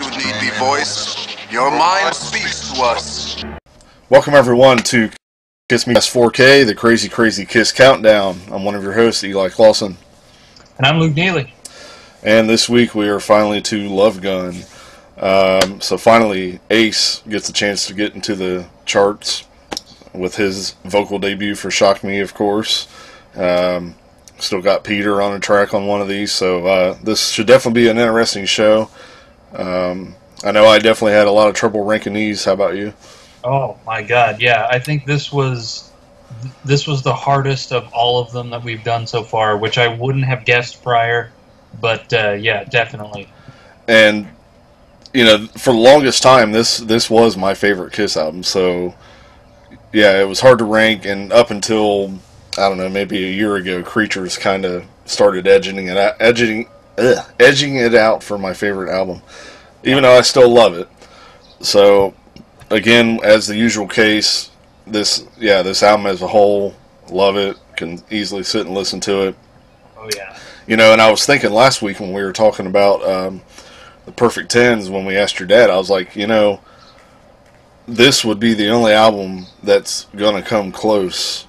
gratitude need be voiced. Your mind speaks to us. Welcome everyone to Kiss Me Kiss 4K, the Crazy Kiss Countdown. I'm one of your hosts, Eli Clausen. And I'm Luke Neely. And this week we are finally to Love Gun. So finally, Ace gets a chance to get into the charts with his vocal debut for Shock Me, of course. Still got Peter on a track on one of these, so this should definitely be an interesting show. I know I definitely had a lot of trouble ranking these. How about you? Oh my God, yeah. I think this was the hardest of all of them that we've done so far, which I wouldn't have guessed prior, but yeah, definitely. And you know, for the longest time, this was my favorite Kiss album. So yeah, it was hard to rank, and up until I don't know, maybe a year ago, Creatures kind of started edging it out for my favorite album, even though I still love it. So again, as the usual case, this album as a whole, love it. Can easily sit and listen to it. Oh yeah. You know, and I was thinking last week when we were talking about the Perfect Tens, when we asked your dad, I was like, you know, this would be the only album that's going to come close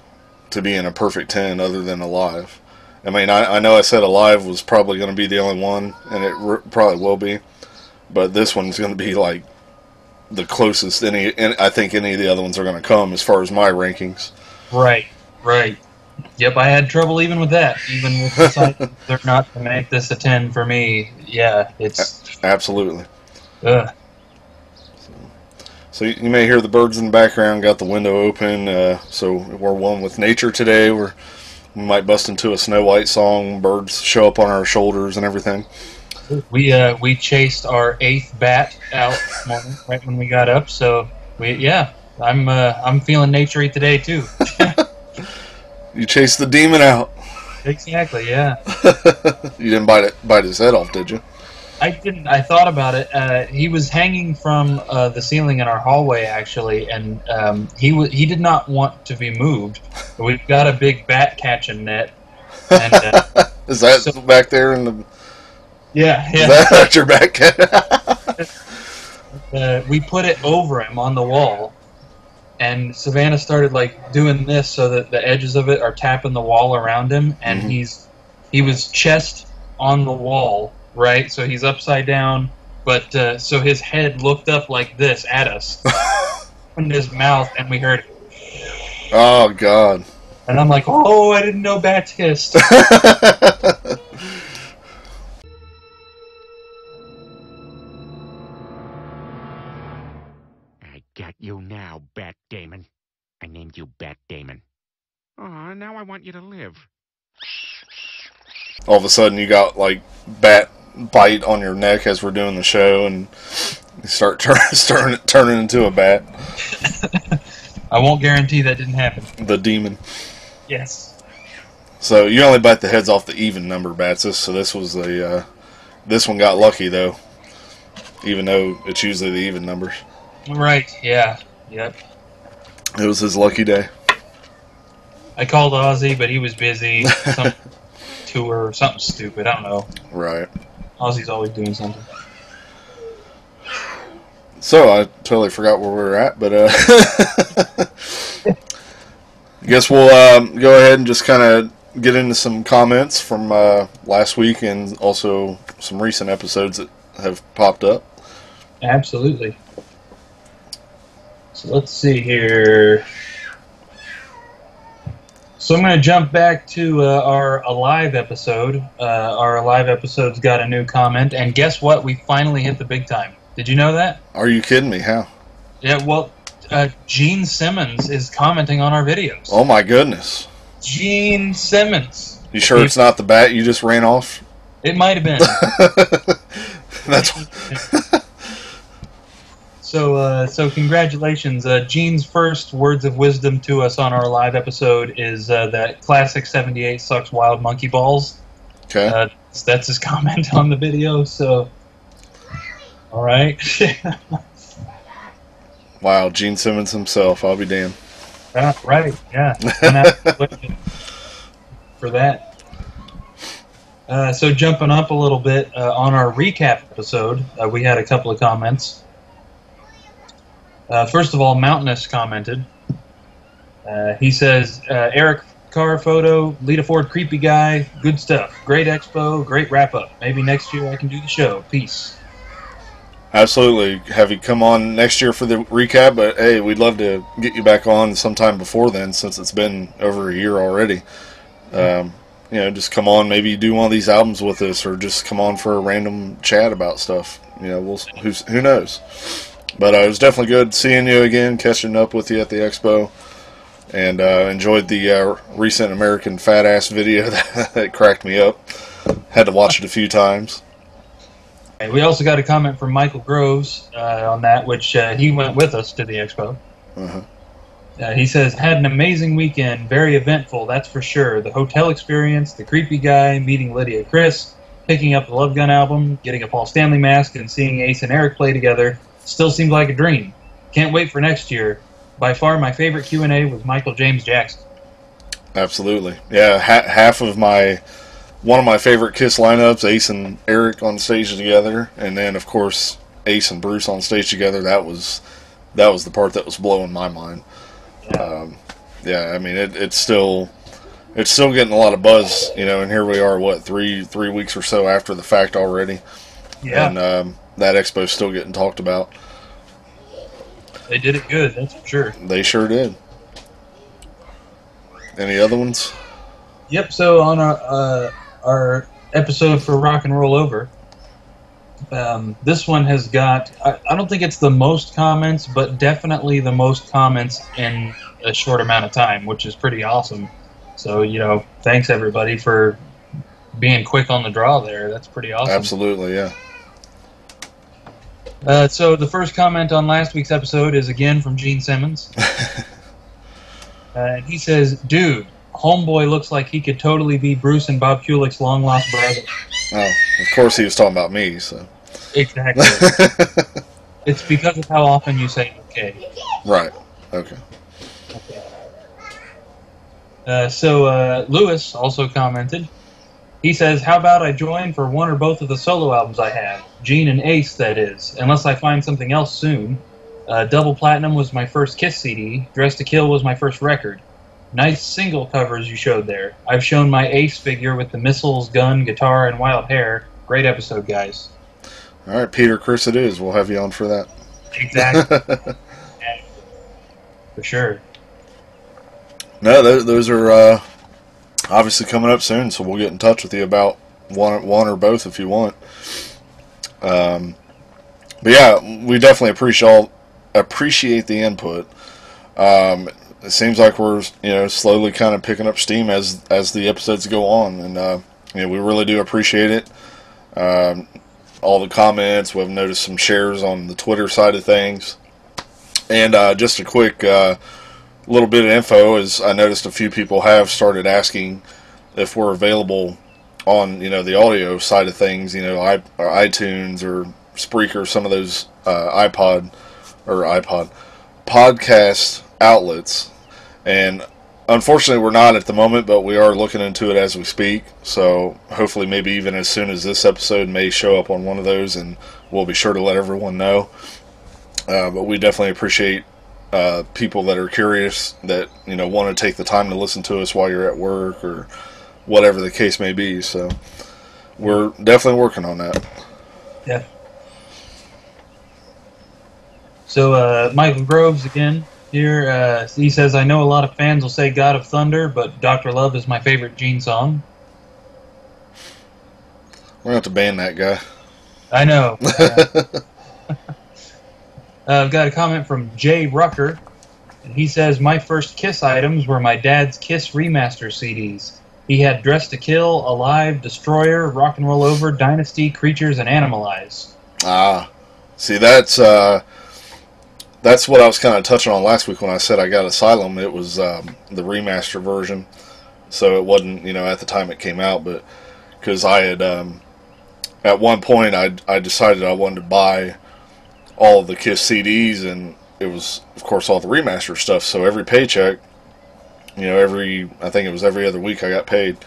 to being a perfect 10 other than Alive. I mean, I know I said Alive was probably going to be the only one, and it probably will be, but this one's going to be like the closest I think any of the other ones are going to come as far as my rankings. Right. Yep, I had trouble even with that, even with deciding they're not to make this a 10 for me. Yeah, it's absolutely. Ugh. So you may hear the birds in the background, got the window open, so we're one with nature today. We might bust into a Snow White song, birds show up on our shoulders and everything. We chased our 8th bat out this morning, right when we got up, so I'm feeling naturey today too. You chased the demon out. Exactly, yeah. You didn't bite his head off, did you? I didn't. I thought about it. He was hanging from the ceiling in our hallway, actually, and he did not want to be moved. We've got a big bat catching net. And, is that back there in the? Yeah. Is that your bat cat? We put it over him on the wall, and Savannah started like doing this so that the edges of it are tapping the wall around him, and he was chest on the wall. Right, so he's upside down, but so his head looked up like this at us, in his mouth, and we heard, "Oh God!" And I'm like, "Oh, I didn't know bats hissed." I got you now, Bat Damon. I named you Bat Damon. Aw, now I want you to live. All of a sudden, you got like bat bite on your neck as we're doing the show, and you start turning into a bat. I won't guarantee that didn't happen. The demon. Yes. So you only bite the heads off the even number bats. So this was this one got lucky though, even though it's usually the even numbers. Right. Yeah. Yep. It was his lucky day. I called Ozzy, but he was busy. Some tour or something stupid. I don't know. Right. Ozzy's always doing something. So I totally forgot where we were at, but I guess we'll go ahead and just kind of get into some comments from last week and also some recent episodes that have popped up. Absolutely. So let's see here. So I'm going to jump back to our Alive episode. Our Alive episode's got a new comment, and guess what? We finally hit the big time. Did you know that? Are you kidding me? How? Yeah, well, Gene Simmons is commenting on our videos. Oh my goodness. Gene Simmons. You sure it's not the bat you just ran off? It might have been. That's So congratulations. Gene's first words of wisdom to us on our live episode is that Classic 78 sucks wild monkey balls. okay. That's his comment on the video, so... Alright. Wow, Gene Simmons himself. I'll be damned. Right, yeah. For that. So jumping up a little bit on our recap episode, we had a couple of comments. First of all, Mountainous commented. He says, Eric Carr photo, Lita Ford creepy guy, good stuff. Great expo, great wrap-up. Maybe next year I can do the show. Peace. Absolutely. Have you come on next year for the recap? But hey, we'd love to get you back on sometime before then, since it's been over a year already. Just come on. Maybe do one of these albums with us, or just come on for a random chat about stuff. Who knows? But it was definitely good seeing you again, catching up with you at the expo, and enjoyed the recent American Fat Ass video that cracked me up. Had to watch it a few times. We also got a comment from Michael Groves on that, which he went with us to the expo. He says, had an amazing weekend, very eventful, that's for sure. The hotel experience, the creepy guy, meeting Lydia Chris, picking up the Love Gun album, getting a Paul Stanley mask, and seeing Ace and Eric play together still seemed like a dream. Can't wait for next year. By far, my favorite Q&A was Michael James Jackson. Absolutely. Yeah, one of my favorite Kiss lineups, Ace and Eric on stage together, and then of course Ace and Bruce on stage together. That was the part that was blowing my mind. I mean it's still getting a lot of buzz, and here we are, three weeks or so after the fact already. Yeah. And that expo's still getting talked about. They did it good, that's for sure. They sure did. Any other ones? Yep. So on our episode for Rock and Roll Over, this one has got, I don't think it's the most comments, but definitely the most comments in a short amount of time, which is pretty awesome. So, thanks everybody for being quick on the draw there. That's pretty awesome. Absolutely, yeah. So the first comment on last week's episode is again from Gene Simmons. He says, dude, Homeboy looks like he could totally be Bruce and Bob Kulick's long-lost brother. Oh, of course he was talking about me, so. Exactly. It's because of how often you say okay. Right. Okay. So Lewis also commented. He says, how about I join for one or both of the solo albums I have? Gene and Ace, that is, unless I find something else soon. Double Platinum was my first Kiss CD. Dressed to Kill was my first record. Nice single covers you showed there. I've shown my Ace figure with the missiles, gun, guitar, and wild hair. Great episode, guys. All right, Peter, Chris it is. We'll have you on for that. Exactly. For sure. No, those are obviously coming up soon, so we'll get in touch with you about one or both if you want. But yeah, we definitely appreciate the input. It seems like we're slowly kind of picking up steam as the episodes go on, and we really do appreciate it. All the comments, we've noticed some shares on the Twitter side of things, and just a quick little bit of info is I noticed a few people have started asking if we're available on the audio side of things, iTunes or Spreaker, some of those iPod podcast outlets. And unfortunately we're not at the moment, but we are looking into it as we speak, so hopefully maybe even as soon as this episode may show up on one of those, and we'll be sure to let everyone know. But we definitely appreciate people that are curious, that want to take the time to listen to us while you're at work or whatever the case may be, so we're definitely working on that. Yeah. So Michael Groves again here, he says, I know a lot of fans will say God of Thunder, but Dr. Love is my favorite Gene song. We're going to have to ban that guy. I know. I've got a comment from Jay Rucker. He says, my first Kiss items were my dad's Kiss remaster CDs. He had Dressed to Kill, Alive, Destroyer, Rock and Roll Over, Dynasty, Creatures, and Animalize. See, that's what I was kind of touching on last week when I said I got Asylum. It was the remaster version, so it wasn't, at the time it came out, but because I had, at one point, I decided I wanted to buy all of the Kiss CDs, and it was, of course, all the remaster stuff, so every paycheck, I think it was every other week I got paid,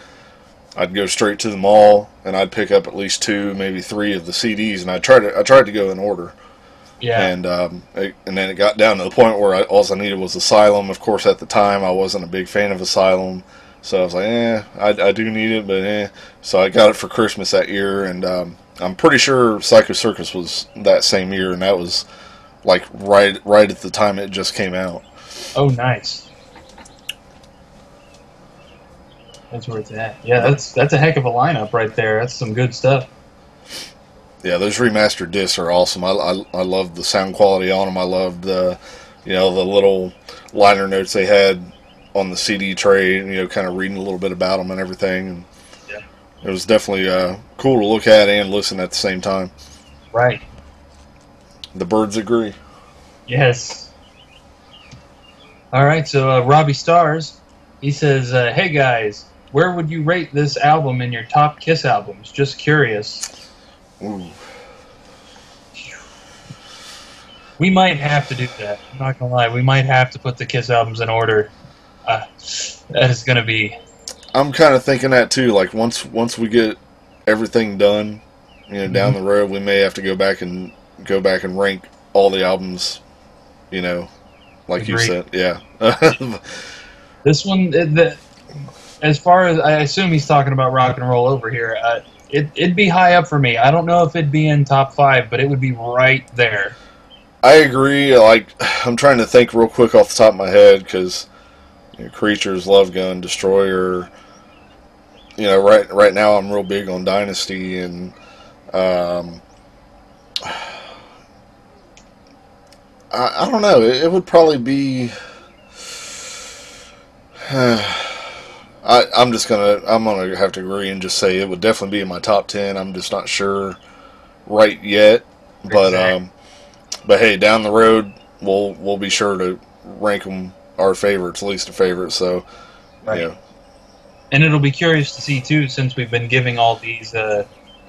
I'd go straight to the mall and I'd pick up at least 2, maybe 3 of the CDs, and I tried to go in order. Yeah. And then it got down to the point where all I needed was Asylum. Of course, at the time, I wasn't a big fan of Asylum, so I was like, I do need it, but So I got it for Christmas that year, and I'm pretty sure Psycho Circus was that same year, and that was like right at the time it just came out. Oh, nice. That's where it's at. Yeah, that's a heck of a lineup right there. That's some good stuff. Yeah, those remastered discs are awesome. I love the sound quality on them. I loved the little liner notes they had on the CD tray, and kind of reading a little bit about them and everything. And yeah, it was definitely cool to look at and listen at the same time. Right. The birds agree. Yes. All right, so Robbie Stars, he says, hey guys, where would you rate this album in your top Kiss albums? Just curious. Ooh. We might have to do that. I'm not gonna lie. We might have to put the Kiss albums in order. That is gonna be. I'm kind of thinking that too. Like once we get everything done, down the road, we may have to go back and rank all the albums. Like Agreed. you said, yeah. This one, as far as I assume he's talking about Rock and Roll Over here. It'd be high up for me. I don't know if it'd be in top 5, but it would be right there. I agree. Like, I'm trying to think real quick off the top of my head, because Creatures, Love Gun, Destroyer. Right now I'm real big on Dynasty, and I don't know. It would probably be. I'm gonna have to agree and just say it would definitely be in my top 10. I'm just not sure right yet, but Exactly. But hey, down the road we'll be sure to rank them our favorites, least favorite. So Right. And it'll be curious to see too, since we've been giving all these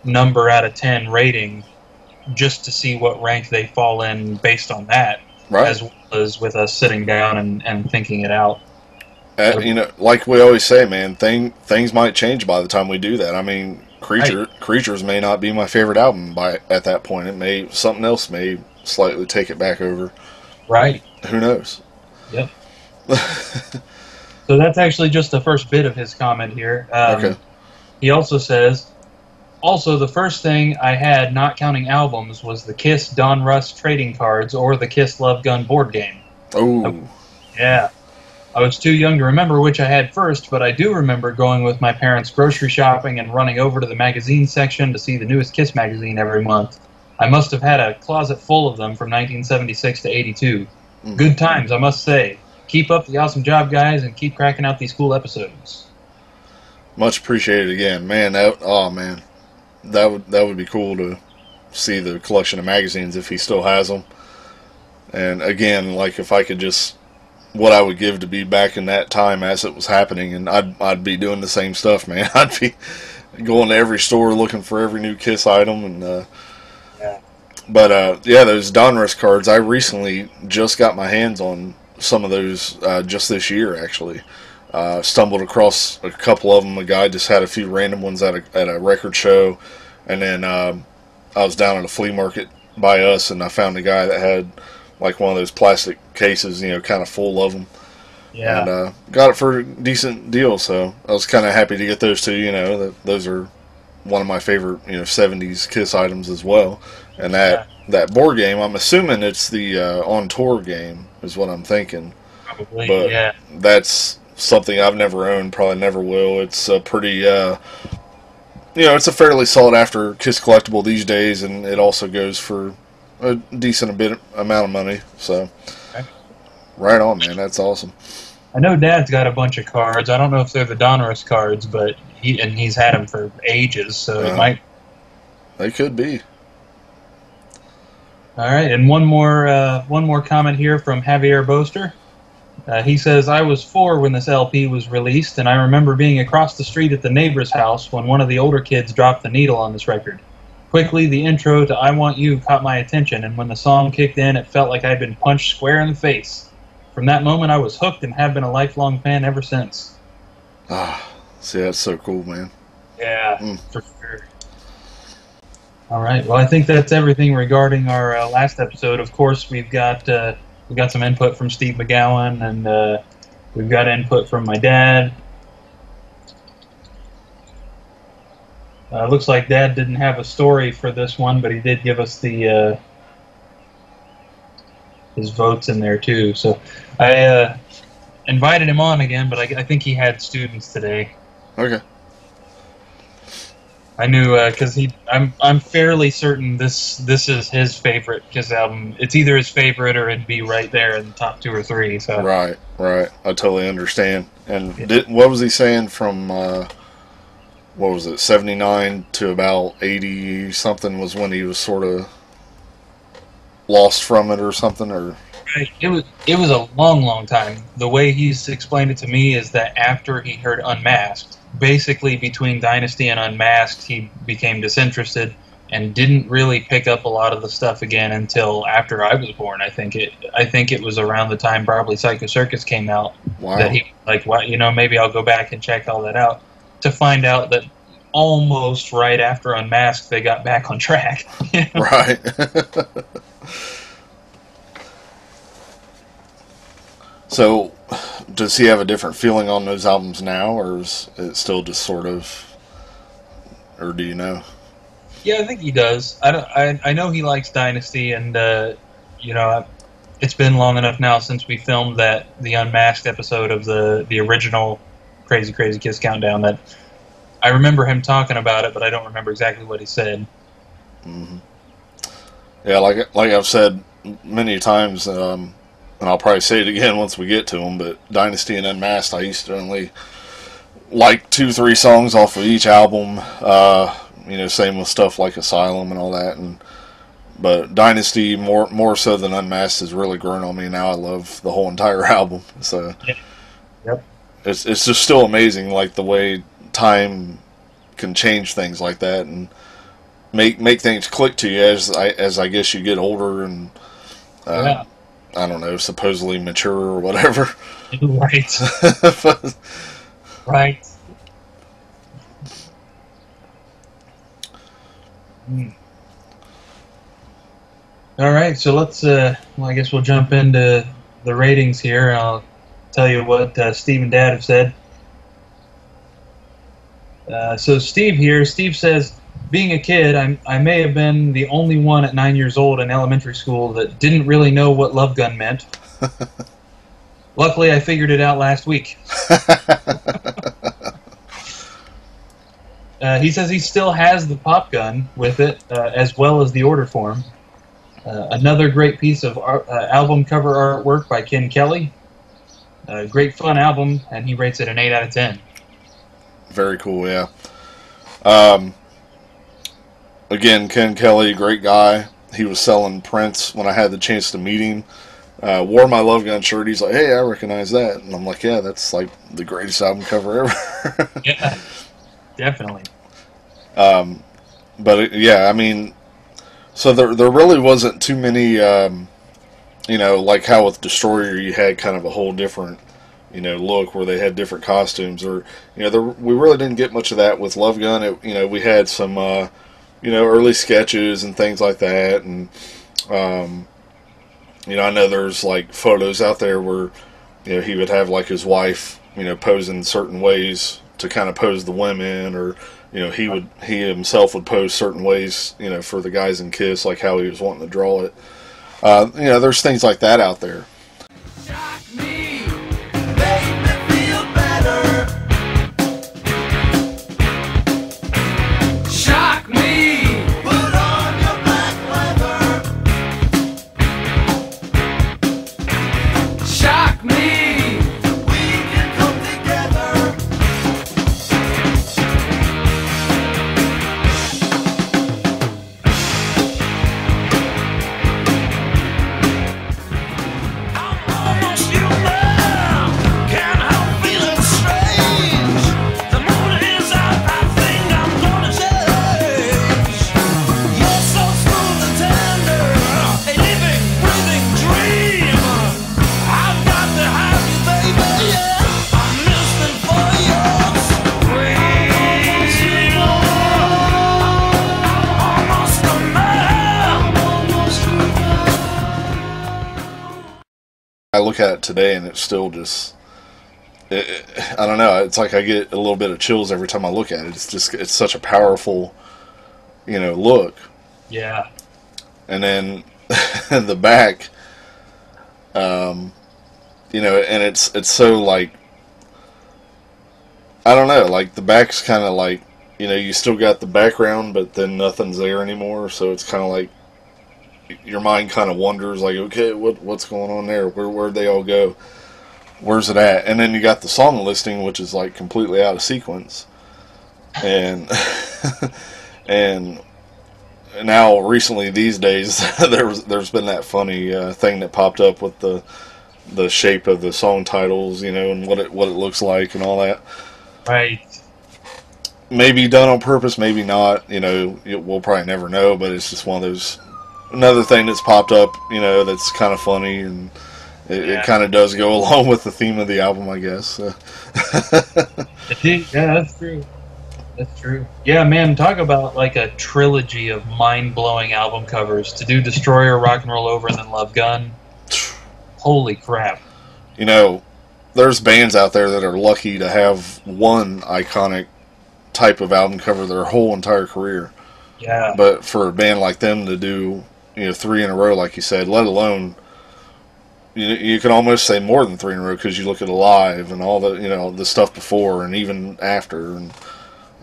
number out of 10 rating, just to see what rank they fall in based on that, right. as well as with us sitting down and thinking it out. Like we always say, man, things might change by the time we do that. I mean, Creatures may not be my favorite album at that point. Something else may slightly take it back over. Right. Who knows? Yep. So that's actually just the first bit of his comment here. Okay. He also says, also the first thing I had, not counting albums, was the Kiss Don Russ trading cards or the Kiss Love Gun board game. Oh. Yeah. I was too young to remember which I had first, but I do remember going with my parents grocery shopping and running over to the magazine section to see the newest Kiss magazine every month. I must have had a closet full of them from 1976 to 82. Mm-hmm. Good times, I must say. Keep up the awesome job, guys, and keep cracking out these cool episodes. Much appreciated again, man. That would be cool to see the collection of magazines if he still has them. And again, like if I could just, what I would give to be back in that time as it was happening, and I'd be doing the same stuff, man. I'd be going to every store looking for every new Kiss item, and Yeah. But those Donruss cards, I recently just got my hands on some of those just this year, actually. Stumbled across a couple of them. A guy just had a few random ones at a record show, and then I was down at a flea market by us, and I found a guy that had like one of those plastic cases, kind of full of them. Yeah. And got it for a decent deal, so I was kind of happy to get those two. Those are one of my favorite 70s Kiss items as well. And that board game, I'm assuming it's the On Tour game is what I'm thinking. Probably, But yeah. that's something I've never owned, probably never will. It's a pretty, it's a fairly sought after Kiss collectible these days, and it also goes for a decent amount of money. So, Okay. Right on, man. That's awesome. I know Dad's got a bunch of cards. I don't know if they're the Donruss cards, but he's had them for ages, so it might. They could be. All right, and one more comment here from Javier Boaster. He says, I was 4 when this LP was released, and I remember being across the street at the neighbor's house when one of the older kids dropped the needle on this record. Quickly, the intro to I Want You caught my attention, and when the song kicked in, it felt like I'd been punched square in the face. From that moment, I was hooked and have been a lifelong fan ever since. See, that's so cool, man. Yeah, for sure. All right. Well, I think that's everything regarding our last episode. Of course, we've got some input from Steve McGowan, and we've got input from my dad. Looks like Dad didn't have a story for this one, but he did give us the his votes in there too. So I invited him on again, but I think he had students today. Okay. I knew because I'm fairly certain this is his favorite, his album. It's either his favorite or it'd be right there in the top 2 or 3. So Right. I totally understand. And Yeah. what was he saying from, what was it, 79 to about 80 something was when he was sort of lost from it or something? Or it was a long time. The way he's explained it to me is that after he heard Unmasked, basically between Dynasty and Unmasked, he became disinterested and didn't really pick up a lot of the stuff again until after I was born. I think it was around the time probably Psycho Circus came out that he maybe I'll go back and check all that out, to find out that almost right after Unmasked they got back on track. Right. So, does he have a different feeling on those albums now, or is it still just sort of, or do you know? Yeah, I think he does. I know he likes Dynasty, and it's been long enough now since we filmed the Unmasked episode of the original Crazy Crazy Kiss Countdown, that I remember him talking about it, but I don't remember exactly what he said. Mm-hmm. Yeah, like I've said many times, and I'll probably say it again once we get to them, but Dynasty and Unmasked, I used to only like 2-3 songs off of each album. Same with stuff like Asylum and all that. But Dynasty, more so than Unmasked, has really grown on me. Now I love the whole entire album. So Yep. It's just still amazing, like the way time can change things like that and make things click to you as I guess you get older and I don't know, supposedly mature or whatever. Right. Right. All right, so let's. I guess we'll jump into the ratings here. I'll tell you what Steve and Dad have said. So Steve says, being a kid, I may have been the only one at 9 years old in elementary school that didn't really know what Love Gun meant. Luckily, I figured it out last week. He says he still has the pop gun with it, as well as the order form. Another great piece of album cover artwork by Ken Kelly. Great fun album, and he rates it an 8 out of 10. Very cool, yeah. Again, Ken Kelly, great guy. He was selling prints when I had the chance to meet him. Wore my Love Gun shirt. He's like, hey, I recognize that. And I'm like, yeah, that's like the greatest album cover ever. Yeah, definitely. I mean, so there really wasn't too many, like how with Destroyer you had kind of a whole different, look where they had different costumes, or, we really didn't get much of that with Love Gun. We had some, early sketches and things like that, and, I know there's like photos out there where, he would have like his wife, pose in certain ways to kind of pose the women, or, he himself would pose certain ways, for the guys in Kiss, like how he was wanting to draw it. There's things like that out there. Shock me, make me feel better. Shock me, put on your black leather. Shock me, we can come together. I look at it today and it's still just, I don't know. It's like I get a little bit of chills every time I look at it. It's such a powerful, look. Yeah. And then the back, and it's so like, I don't know, like the back's kind of like, you still got the background, but then nothing's there anymore. So it's kind of like your mind kind of wonders, like, okay, what's going on there? Where'd they all go? Where's it at? And then you got the song listing, which is like completely out of sequence. And and now recently these days there's been that funny thing that popped up with the shape of the song titles, and what it looks like and all that. Right. Maybe done on purpose, maybe not. We'll probably never know. But it's just one of those, another thing that's popped up. That's kind of funny, and it kind of does go along with the theme of the album, I guess. Yeah, that's true. That's true. Yeah, man, talk about like a trilogy of mind-blowing album covers. To do Destroyer, Rock and Roll Over, and then Love Gun. Holy crap. There's bands out there that are lucky to have one iconic type of album cover their whole entire career. Yeah. But for a band like them to do, 3 in a row, like you said, let alone, you can almost say more than 3 in a row, because you look at Alive and all the, the stuff before and even after, and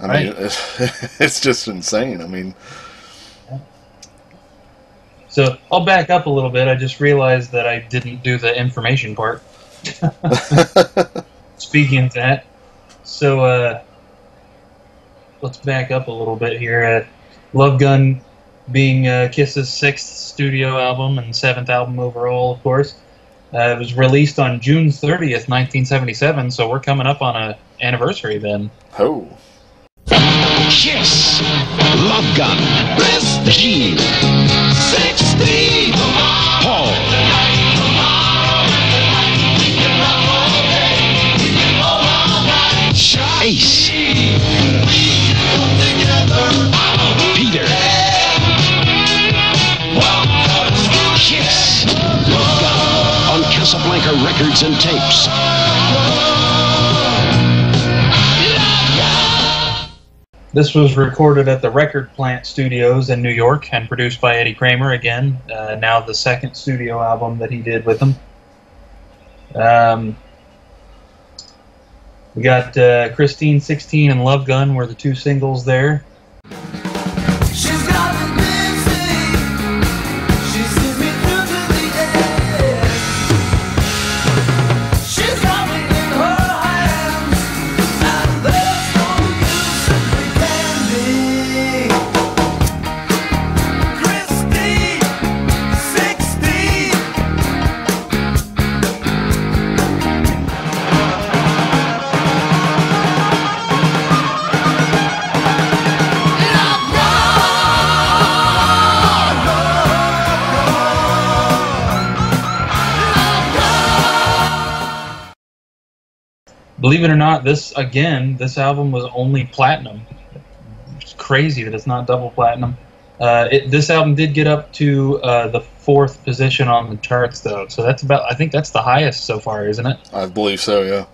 I mean, it's just insane. I mean, so I'll back up a little bit. I just realized that I didn't do the information part. Speaking of that, so let's back up a little bit here. Love Gun being Kiss's 6th studio album and 7th album overall, of course. It was released on June 30th, 1977, so we're coming up on an anniversary then. Oh. Kiss, Love Gun, Gene, 60, Paul, Ace, Peter, Kiss, Love Gun on Casablanca Records and Tapes. This was recorded at the Record Plant Studios in New York and produced by Eddie Kramer again, now the 2nd studio album that he did with them. We got Christine 16 and Love Gun were the 2 singles there. She's got me busy. She's seen me through to the end. She's got me in her hands, and there's no use in pretending. Christine, 16. Believe it or not, this album was only platinum. It's crazy that it's not double platinum. This album did get up to the 4th position on the charts, though. So I think that's the highest so far, isn't it? I believe so,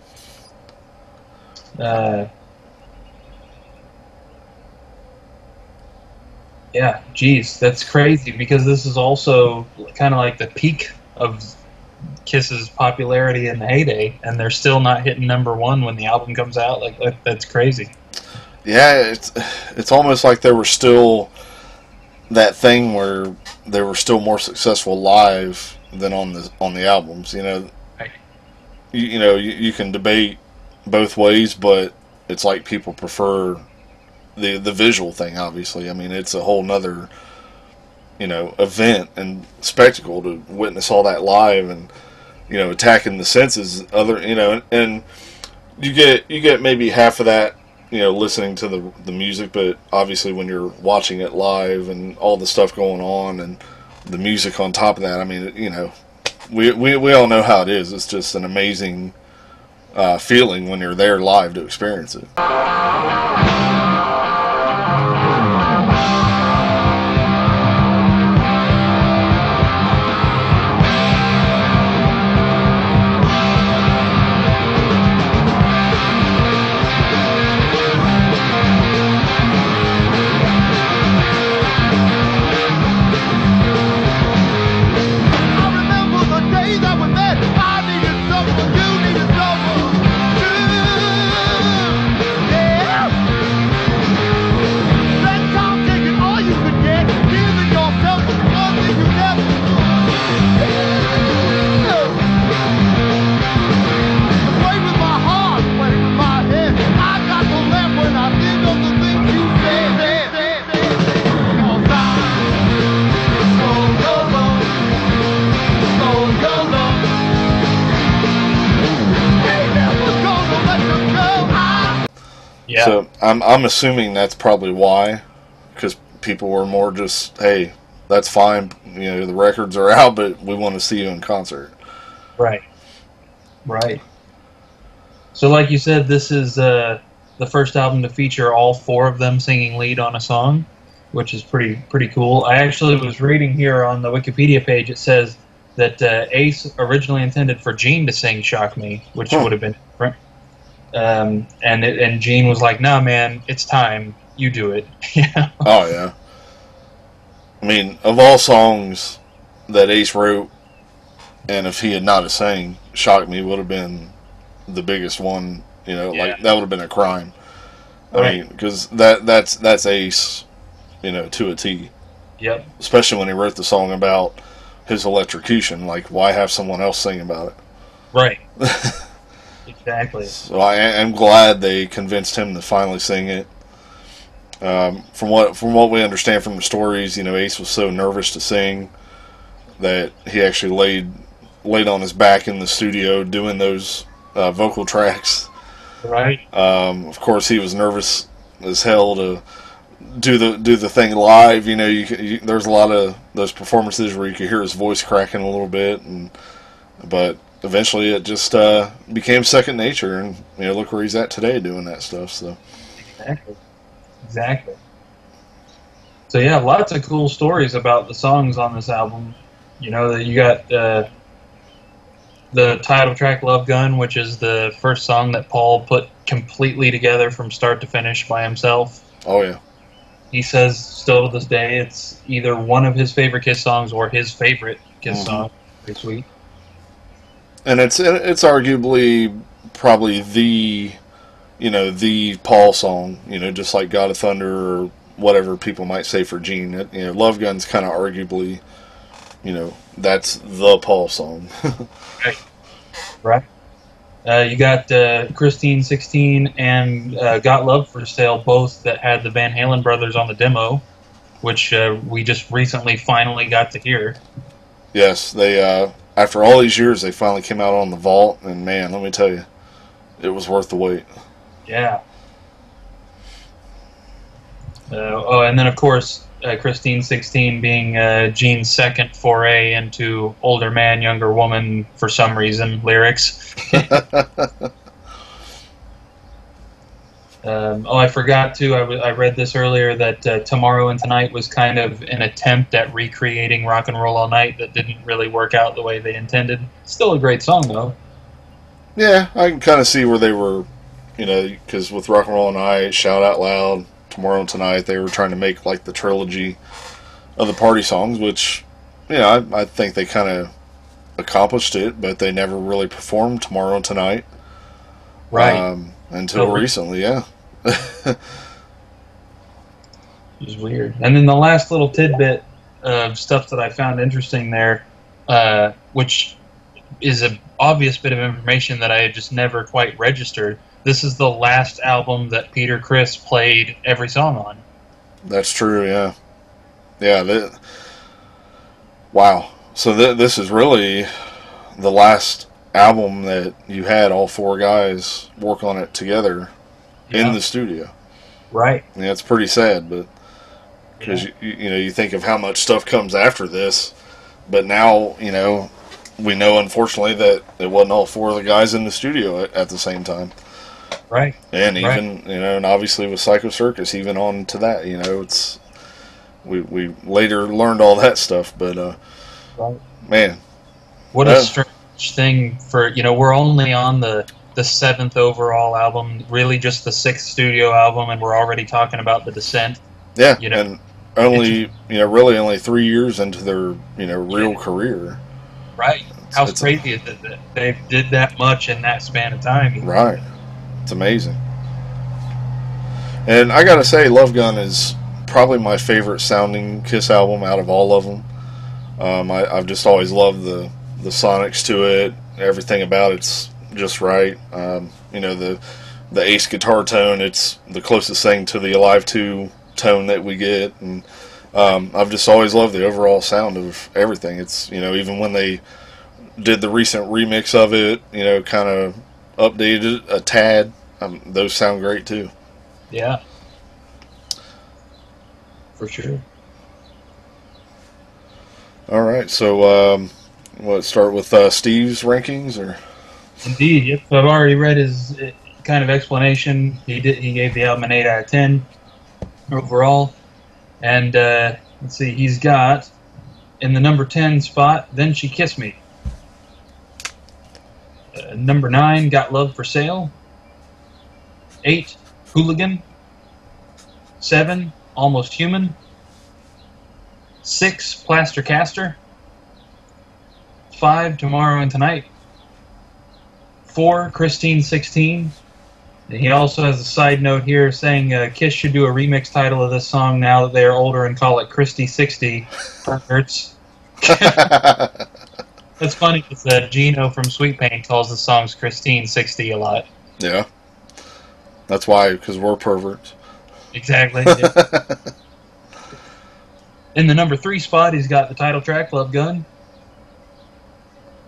yeah. Yeah, geez, that's crazy, because this is also kind of like the peak of Kiss's popularity in the heyday, and they're still not hitting #1 when the album comes out. Like that's crazy. Yeah, it's almost like there were still that thing where they were still more successful live than on the albums. Right. You can debate both ways, but it's like people prefer the visual thing. Obviously, I mean, it's a whole nother event and spectacle to witness all that live, and attacking the senses. And you get maybe half of that listening to the music, but obviously when you're watching it live and all the stuff going on and the music on top of that, I mean, we all know how it is. It's just an amazing feeling when you're there live to experience it. Yeah. So I'm assuming that's probably why, because people were more just, hey, that's fine, the records are out, but we want to see you in concert. Right. Right. So, like you said, this is the first album to feature all four of them singing lead on a song, which is pretty cool. I actually was reading here on the Wikipedia page. It says that Ace originally intended for Gene to sing "Shock Me," which would have been different. And Gene was like, "Nah, man, it's time. You do it." Yeah. Oh yeah. I mean, of all songs that Ace wrote, and if he had not have sang, "Shock Me" would have been the biggest one. Like that would have been a crime. I Right. mean, because that's Ace, to a T. Yep. Especially when he wrote the song about his electrocution. Like, why have someone else sing about it? Right. Exactly. So I am glad they convinced him to finally sing it. From what we understand from the stories, Ace was so nervous to sing that he actually laid on his back in the studio doing those vocal tracks. Right. Of course, he was nervous as hell to do the thing live. There's a lot of those performances where you could hear his voice cracking a little bit, but eventually it just became second nature, and look where he's at today doing that stuff. So Exactly. So yeah, lots of cool stories about the songs on this album. That you got the title track "Love Gun," which is the first song that Paul put completely together from start to finish by himself. oh yeah. He says still to this day it's either one of his favorite Kiss songs or his favorite Kiss song. Pretty sweet. And it's arguably probably the Paul song, just like God of Thunder or whatever people might say for Gene. Love Gun's kind of arguably, that's the Paul song. Right. You got Christine 16 and Got Love for Sale, both that had the Van Halen brothers on the demo, which we just recently finally got to hear. Yes, they after all these years they finally came out on the vault, and man, let me tell you, it was worth the wait. Yeah. And then of course Christine 16 being Gene's second foray into older man, younger woman for some reason lyrics. I forgot to. I read this earlier that Tomorrow and Tonight was kind of an attempt at recreating Rock and Roll All Night that didn't really work out the way they intended. Still a great song though. Yeah, I can kind of see where they were, because with Rock and Roll All Night, Shout Out Loud, Tomorrow and Tonight, they were trying to make like the trilogy of the party songs, which, I think they kind of accomplished it, but they never really performed Tomorrow and Tonight. Right. Until recently, yeah. It was weird. And then the last little tidbit of stuff that I found interesting there, which is an obvious bit of information that I had just never quite registered. This is the last album that Peter Criss played every song on. That's true, yeah. Yeah, wow. So this is really the last album that you had all four guys work on it together in the studio. Right. Yeah, it's pretty sad, but because you think of how much stuff comes after this, but now we know unfortunately that it wasn't all four of the guys in the studio at the same time. Right. And even and obviously with Psycho Circus, even on to that, it's we later learned all that stuff, but man, what a strange thing for we're only on the seventh overall album, really just the sixth studio album, and we're already talking about The Descent. Yeah, and only really only 3 years into their real career. Right. How crazy is it that they did that much in that span of time? Right. It's amazing. And I gotta say, Love Gun is probably my favorite sounding Kiss album out of all of them. I've just always loved the sonics to it. Everything about it's just right. The Ace guitar tone, it's the closest thing to the Alive 2 tone that we get. And I've just always loved the overall sound of everything. It's, even when they did the recent remix of it, kind of updated a tad, those sound great too. Yeah. For sure. All right, so what? Start with Steve's rankings, or Indeed, yep. So I've already read his kind of explanation. He gave the album an 8 out of 10 overall. And let's see, he's got in the number 10 spot, Then She Kissed Me. Number 9, Got Love for Sale. 8, Hooligan. 7, Almost Human. 6, Plaster Caster. 5, Tomorrow and Tonight. 4, Christine 16. And he also has a side note here saying Kiss should do a remix title of this song now that they are older and call it Christy 60. Perverts. That's funny because Gino from Sweet Pain calls the songs Christine 60 a lot. yeah, that's why, because we're perverts. Exactly. Yeah. In the number 3 spot, he's got the title track, Love Gun.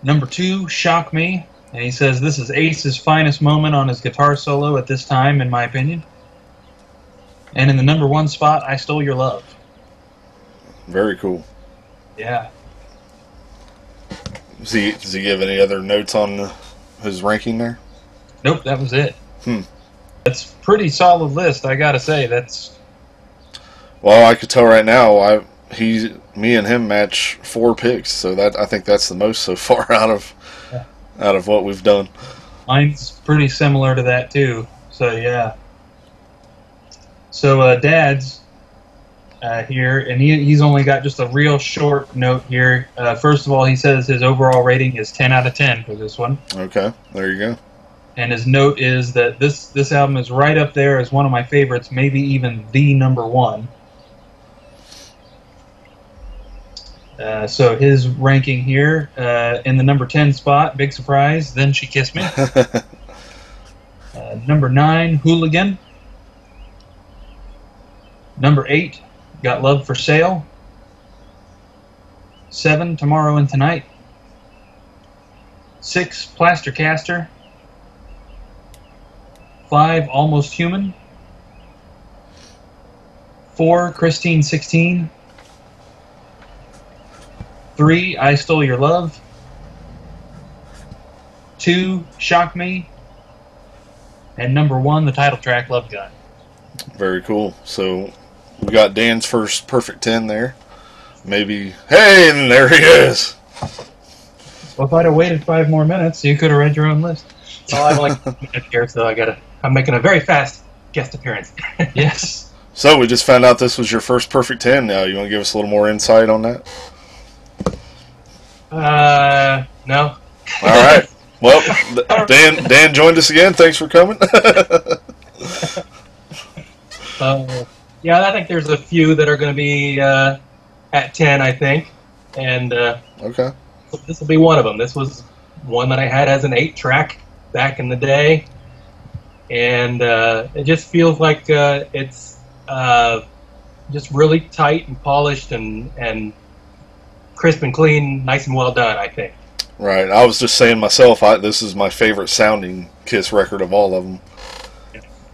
Number 2, Shock Me. And he says this is Ace's finest moment on his guitar solo at this time, in my opinion. And in the number 1 spot, I Stole Your Love. Very cool. Yeah. Does he give any other notes on his ranking there? Nope, that was it. Hmm. That's a pretty solid list, I gotta say. That's Well, I could tell right now, me and him match 4 picks, so that I think that's the most so far out of what we've done. mine's pretty similar to that too. So yeah. So Dad's here, and he's only got just a real short note here. First of all, he says his overall rating is 10 out of 10 for this one. Okay, there you go. And his note is that this album is right up there as one of my favorites, maybe even the number 1. So his ranking here, in the number 10 spot, big surprise, Then She Kissed Me. Number 9, Hooligan. Number 8, Got Love for Sale. 7, Tomorrow and Tonight. 6, Plaster Caster. 5, Almost Human. 4, Christine 16. 3, I Stole Your Love. 2, Shock Me. And number 1, the title track, Love Gun. Very cool. So we got Dan's first perfect 10 there. Maybe, hey, and there he is. Well, if I'd have waited 5 more minutes, you could have read your own list. Oh, I'm like here, so I'm making a very fast guest appearance. Yes. So we just found out this was your first perfect 10 now. You want to give us a little more insight on that? No. All right. Well, Dan joined us again. Thanks for coming. Yeah, I think there's a few that are going to be at 10, I think. And Okay. this will be one of them. This was one that I had as an 8-track back in the day. And it just feels like it's just really tight and polished and crisp and clean, nice and well done, I think. Right. I was just saying myself, this is my favorite sounding Kiss record of all of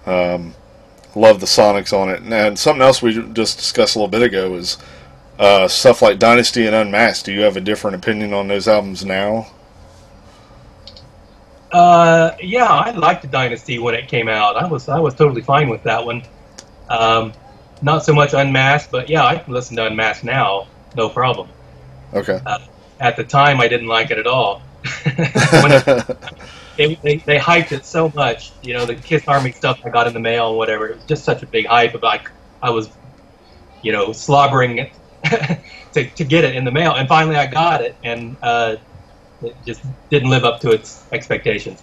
them. Love the sonics on it. And something else we just discussed a little bit ago is stuff like Dynasty and Unmasked. Do you have a different opinion on those albums now? Yeah, I liked the Dynasty when it came out. I was totally fine with that one. Not so much Unmasked, but yeah, I can listen to Unmasked now, no problem. Okay. At the time, I didn't like it at all. They hyped it so much, the Kiss Army stuff I got in the mail and whatever. It was just such a big hype. About I was, slobbering to get it in the mail, and finally I got it, and it just didn't live up to its expectations.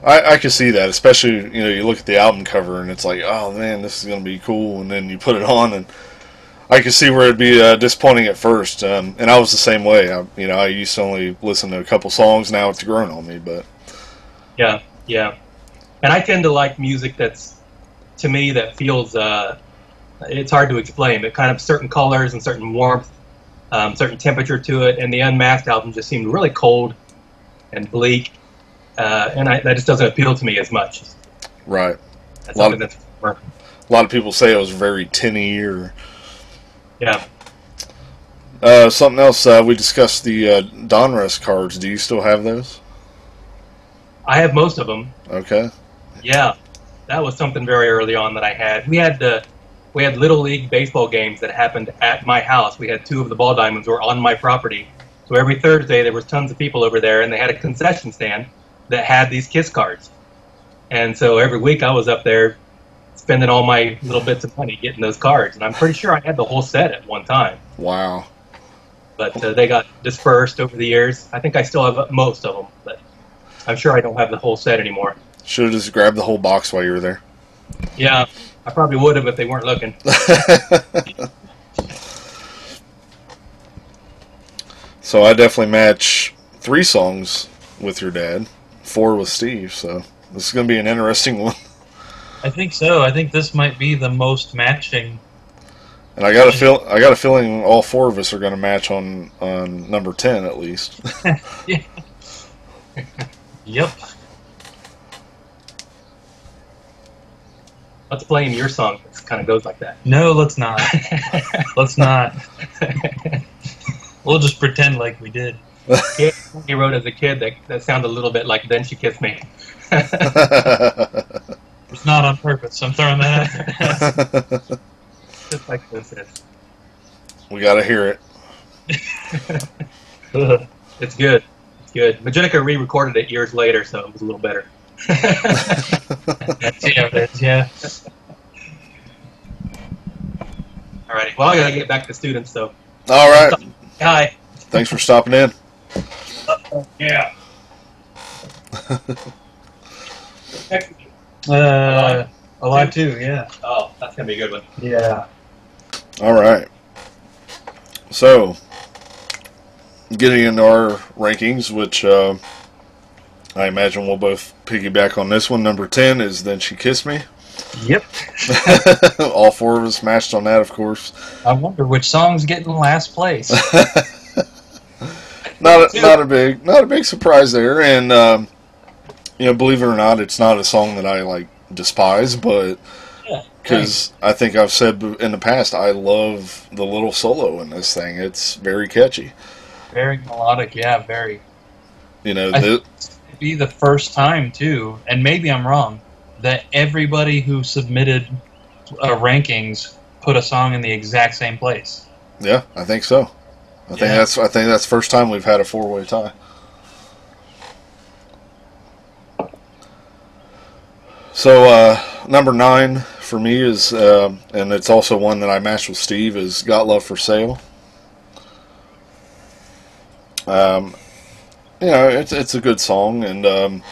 I can see that, especially, you look at the album cover and it's like, oh man, this is going to be cool, and then you put it on and I can see where it'd be disappointing at first, and I was the same way. I used to only listen to a couple songs. Now it's grown on me, but yeah, and I tend to like music that's, to me, that feels it's hard to explain. It kind of certain colors and certain warmth, certain temperature to it. And the Unmasked album just seemed really cold and bleak, and that just doesn't appeal to me as much. Right. That's A lot something that's A lot of people say it was very tinny. Or Yeah. something else. We discussed the Donruss cards. Do you still have those? I have most of them. Okay. Yeah, that was something very early on that I had. We had little league baseball games that happened at my house. We had 2 of the ball diamonds were on my property. So every Thursday there was tons of people over there, and they had a concession stand that had these Kiss cards. And so every week I was up there spending all my little bits of money getting those cards, and I'm pretty sure I had the whole set at one time. Wow. But they got dispersed over the years. I think I still have most of them, but I'm sure I don't have the whole set anymore. Should have just grabbed the whole box while you were there. Yeah, I probably would have if they weren't looking. So I definitely match 3 songs with your dad, 4 with Steve. So this is going to be an interesting one. I think so. I think this might be the most matching. And I got a feeling all 4 of us are going to match on number 10 at least. Yeah. Yep. Let's play him your song. It kind of goes like that. No, let's not. Let's not. We'll just pretend like we did. He wrote as a kid that sounded a little bit like "Then She Kissed Me." It's not on purpose. I'm throwing that out there. Just like this is. We got to hear it. It's good. It's good. Magenica re-recorded it years later, so it was a little better. Yeah. Alrighty. Well, I gotta get back to students, so. All right. Hi. Thanks for stopping in. Yeah. Alive too. Yeah. Oh, that's gonna be a good one. Yeah. All right. So, getting into our rankings, which I imagine we'll both piggyback on this one. Number 10 is Then She Kissed Me. Yep. All 4 of us matched on that, of course. I wonder which song's getting last place. Not a big surprise there, and believe it or not, it's not a song that I despise, but because I think I've said in the past, I love the little solo in this thing. It's very catchy. Very melodic, yeah, very. You know, I think it'd be the first time too, and maybe I'm wrong, that everybody who submitted rankings put a song in the exact same place. Yeah, I think so. I think that's the first time we've had a 4-way tie. So number 9 for me is, and it's also one that I matched with Steve, is "Got Love for Sale." It's a good song, and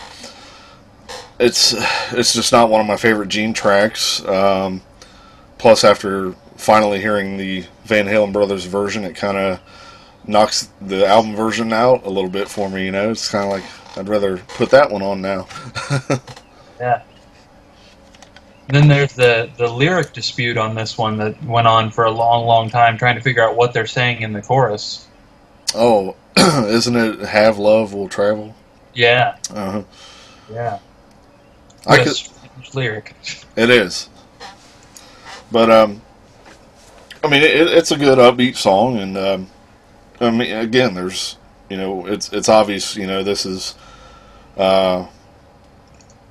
it's just not one of my favorite Gene tracks. Plus, after finally hearing the Van Halen brothers version, it kind of knocks the album version out a little bit for me. It's kind of like I'd rather put that one on now. Yeah. And then there's the lyric dispute on this one that went on for a long, long time, trying to figure out what they're saying in the chorus. Oh, isn't it "Have Love Will Travel"? Yeah. Uh-huh. Yeah. What a strange lyric. It is. But, it's a good upbeat song, and, again, there's, it's obvious, this is,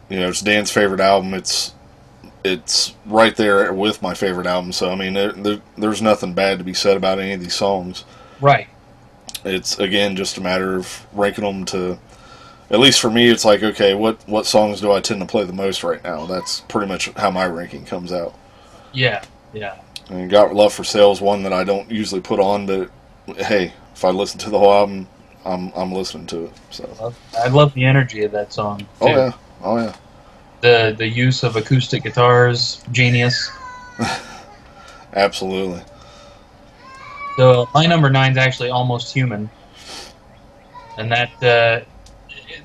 it's Dan's favorite album. It's right there with my favorite album, so, there's nothing bad to be said about any of these songs. Right. It's, again, just a matter of ranking them to, at least for me, it's like, okay, what songs do I tend to play the most right now? That's pretty much how my ranking comes out. Yeah, yeah. And "Got Love for Sale" is one that I don't usually put on, but hey, if I listen to the whole album, I'm listening to it. So I love the energy of that song, too. Oh yeah. The use of acoustic guitars, genius. Absolutely. So my number 9 is actually "Almost Human," and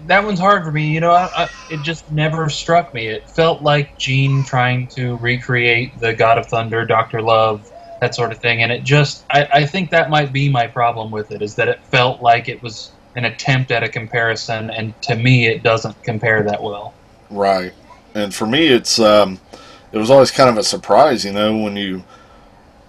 that one's hard for me. It just never struck me. It felt like Gene trying to recreate the God of Thunder, Dr. Love, that sort of thing, and it just I think that might be my problem with it, is that it felt like it was an attempt at a comparison, and to me it doesn't compare that well. Right. And for me, it's it was always kind of a surprise, when you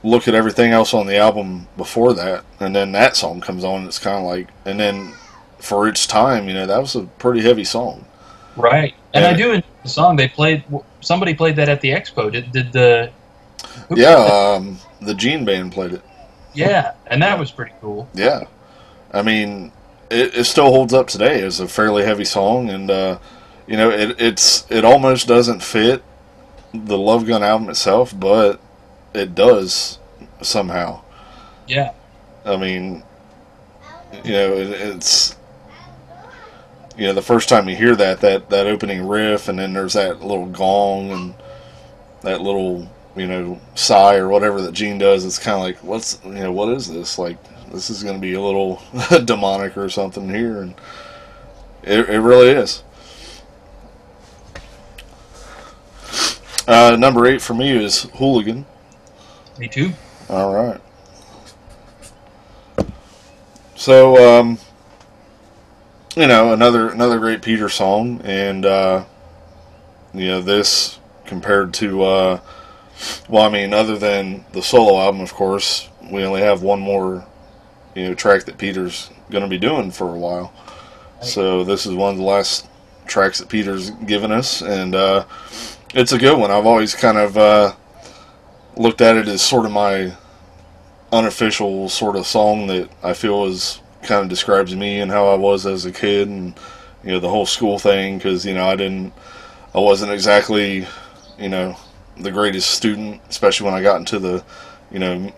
look at everything else on the album before that, and then that song comes on. It's kind of like, and then for its time, that was a pretty heavy song. Right. And Yeah. I do enjoy the song. Somebody played that at the expo. Did the who played that? Yeah, the Gene Band played it. Yeah, and that was pretty cool. Yeah, I mean, it still holds up today as a fairly heavy song, and it almost doesn't fit the Love Gun album itself, but it does somehow. Yeah. I mean, it's the first time you hear that opening riff, and then there's that little gong and that little sigh or whatever that Gene does. It's kind of like, what is this? Like, this is going to be a little demonic or something here, and it really is. Number 8 for me is Hooligan. Me too. All right. So, another great Peter song, and this compared to, other than the solo album, of course, we only have one more, track that Peter's going to be doing for a while. So this is one of the last tracks that Peter's given us, and it's a good one. I've always kind of looked at it as sort of my unofficial sort of song that I feel kind of describes me and how I was as a kid, and the whole school thing, because I wasn't exactly the greatest student, especially when I got into the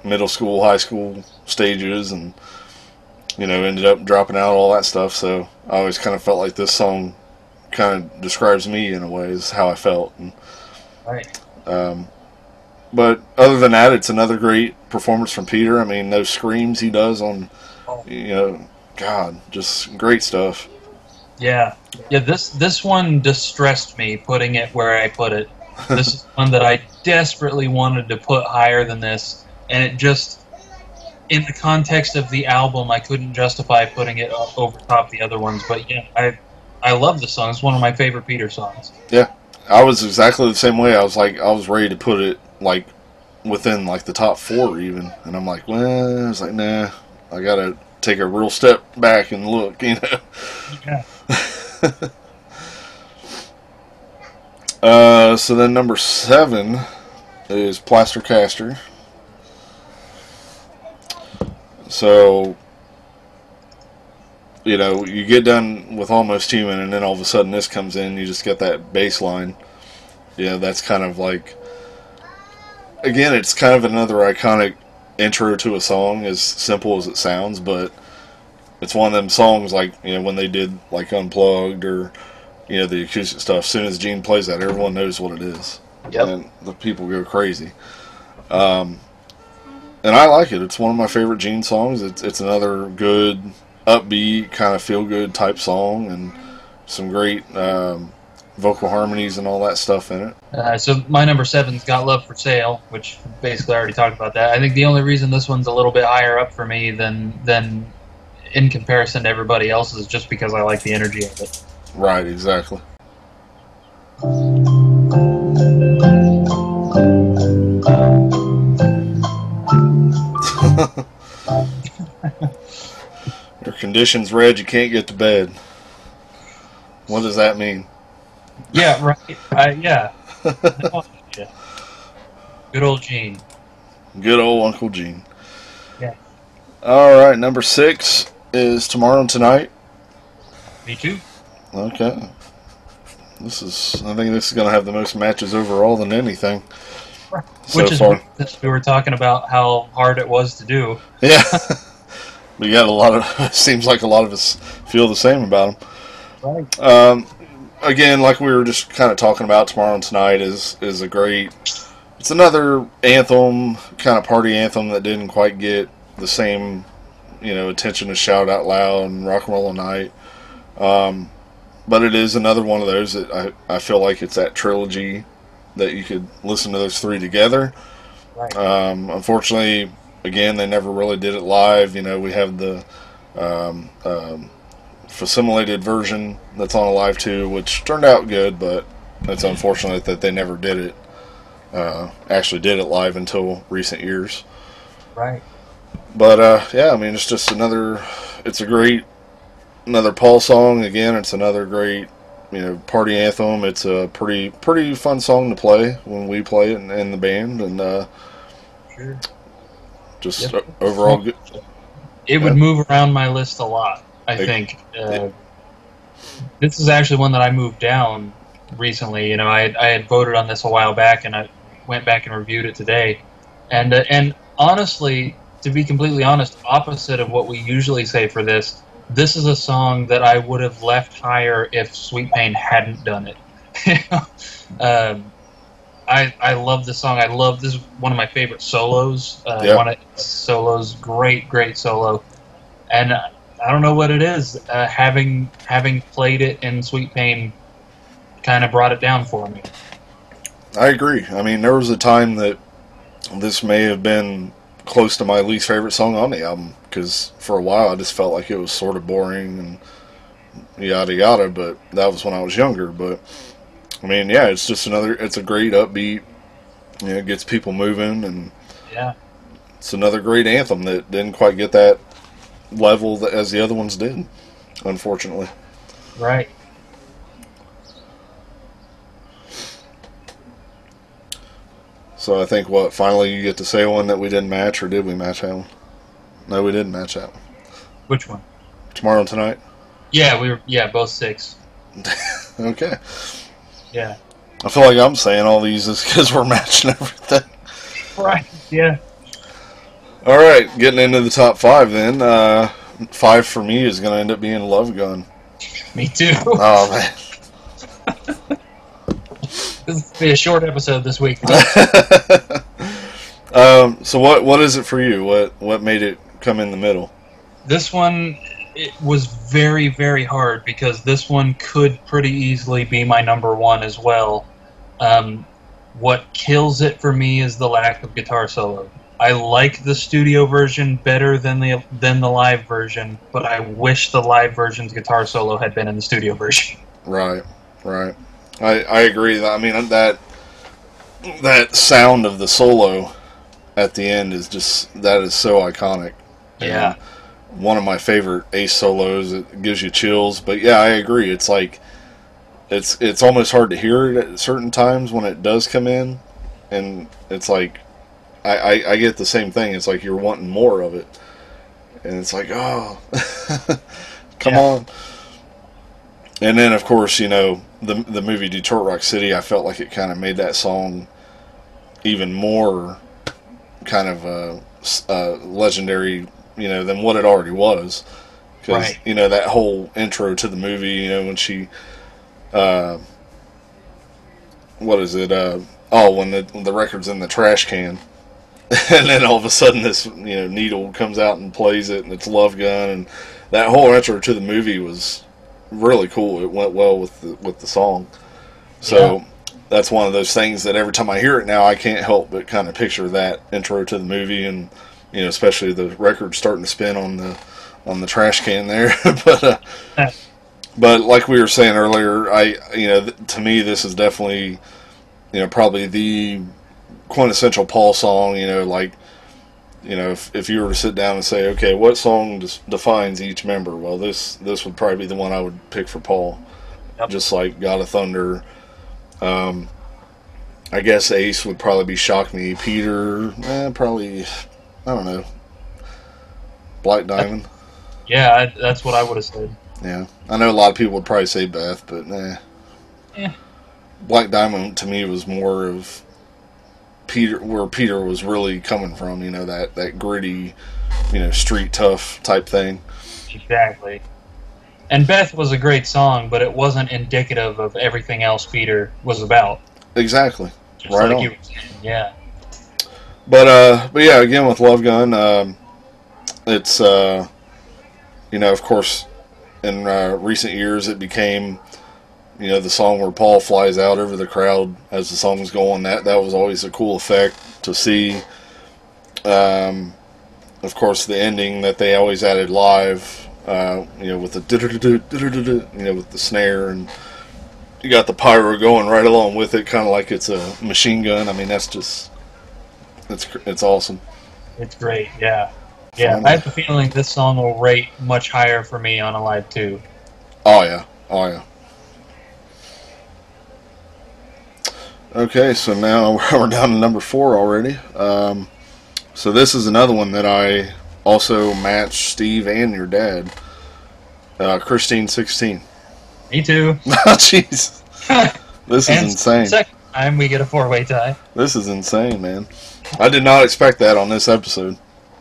middle school, high school stages, and ended up dropping out, all that stuff. So I always kind of felt like this song kind of describes me in a way, is how I felt. And, Right. but other than that, it's another great performance from Peter. I mean, those screams he does on, God, just great stuff. Yeah. Yeah, this one distressed me putting it where I put it. This is one that I desperately wanted to put higher than this, and it just, in the context of the album, I couldn't justify putting it over top the other ones. But yeah, I love the song. It's one of my favorite Peter songs. Yeah, I was exactly the same way. I was ready to put it like within like the top 4 even, and I'm like, well, I was like, nah, I gotta take a real step back and look, Yeah. So then number 7 is Plaster Caster. So, you get done with Almost Human, and then all of a sudden this comes in, you just get that bass line. That's kind of like, again, it's kind of another iconic intro to a song, as simple as it sounds, but it's one of them songs like, when they did like Unplugged or, the acoustic stuff, as soon as Gene plays that, everyone knows what it is. Yep. And the people go crazy. And I like it. It's one of my favorite Gene songs. It's another good, upbeat, kind of feel-good type song, and some great vocal harmonies and all that stuff in it. So my number 7's Got Love for Sale, which basically I already talked about that. I think the only reason this one's a little bit higher up for me than in comparison to everybody else's is just because I like the energy of it. Right, exactly. Your condition's red, you can't get to bed. What does that mean? Yeah, right. Yeah. Yeah. Good old Gene. Good old Uncle Gene. Yeah. Alright, number 6 is Tomorrow and Tonight. Me too. Okay. I think this is going to have the most matches overall than anything. So Which is far. weird, since we were talking about how hard it was to do. Yeah. We got a lot of, seems like a lot of us feel the same about them. Right. Again, like we were just kind of talking about, Tomorrow and Tonight is a great, it's another anthem, kind of party anthem that didn't quite get the same, attention as Shout Out Loud and Rock and Roll All Night. But it is another one of those that I feel like it's that trilogy that you could listen to those 3 together. Right. Unfortunately, again, they never really did it live. We have the facsimulated version that's on Alive 2, which turned out good, but it's unfortunate that they never did it actually did it live until recent years. Right. But yeah, I mean, it's just another. It's another Paul song. Again, it's another great, party anthem. It's a pretty fun song to play when we play it in the band, and Sure. just Yep. overall good. It would move around my list a lot, I It- think. This is actually one that I moved down recently. I had voted on this a while back, and I went back and reviewed it today. And honestly, to be completely honest, opposite of what we usually say for this, this is a song that I would have left higher if Sweet Pain hadn't done it. I love this song. I love this is one of my favorite solos. Yeah. One of his solos, great solo. And I don't know what it is. Having played it in Sweet Pain, kind of brought it down for me. I agree. I mean, there was a time that this may have been close to my least favorite song on the album, because for a while I just felt like it was sort of boring and yada yada, but that was when I was younger. But I mean, yeah, it's a great upbeat, it gets people moving, and Yeah. it's another great anthem that didn't quite get that level as the other ones did, unfortunately. Right. So I think, finally you get to say one that we didn't match, or did we match that one? No, we didn't match that one. Which one? Tomorrow Tonight? Yeah, both 6. Okay. Yeah. I feel like I'm saying all these is because we're matching everything. Right. Yeah. All right, getting into the top 5 then. 5 for me is going to end up being Love Gun. Me too. Oh, man. This will be a short episode this week. So what is it for you? What made it come in the middle? This one, it was very, very hard because this one could pretty easily be my number 1 as well. What kills it for me is the lack of guitar solo. I like the studio version better than the live version, but I wish the live version's guitar solo had been in the studio version. Right. I agree. I mean, that sound of the solo at the end is that is so iconic. Yeah. And one of my favorite Ace solos. It gives you chills. But yeah, I agree. It's like it's almost hard to hear it at certain times when it does come in, and it's like I get the same thing. It's like you're wanting more of it, and it's like, oh, come on. And then, of course, the movie Detroit Rock City, I felt like it kind of made that song even more kind of legendary, than what it already was. Because, Right. That whole intro to the movie, when she, what is it, when the record's in the trash can. And then all of a sudden this, needle comes out and plays it, and it's Love Gun, and that whole intro to the movie was really cool. It went well with the song. So that's one of those things that every time I hear it now, I can't help but kind of picture that intro to the movie, and especially the record starting to spin on the trash can there. But like we were saying earlier, to me this is definitely probably the quintessential Paul song. If you were to sit down and say, okay, what song defines each member? Well, this would probably be the one I would pick for Paul. Yep. Just like God of Thunder. I guess Ace would probably be Shock Me. Peter, probably, I don't know. Black Diamond. Yeah, that's what I would have said. Yeah. I know a lot of people would probably say Beth, but Yeah. Black Diamond to me was more of Peter, where Peter was really coming from, that gritty, street tough type thing. Exactly. And Beth was a great song, but it wasn't indicative of everything else Peter was about. Exactly. Just Right like on. you were saying. Yeah. But yeah, again with Love Gun, it's of course, in recent years it became the song where Paul flies out over the crowd as the song's going. That was always a cool effect to see. Of course, the ending that they always added live, with the with the snare, and you got the pyro going right along with it, kind of like it's a machine gun. I mean, that's just it's awesome. It's great, yeah. Yeah, I have a feeling this song will rate much higher for me on Alive 2. Oh yeah, oh yeah. Okay, so now we're down to number 4 already. So this is another one that I also matched Steve and your dad. Christine 16. Me too. Jeez. This is And insane. second time we get a 4-way tie. This is insane, man. I did not expect that on this episode.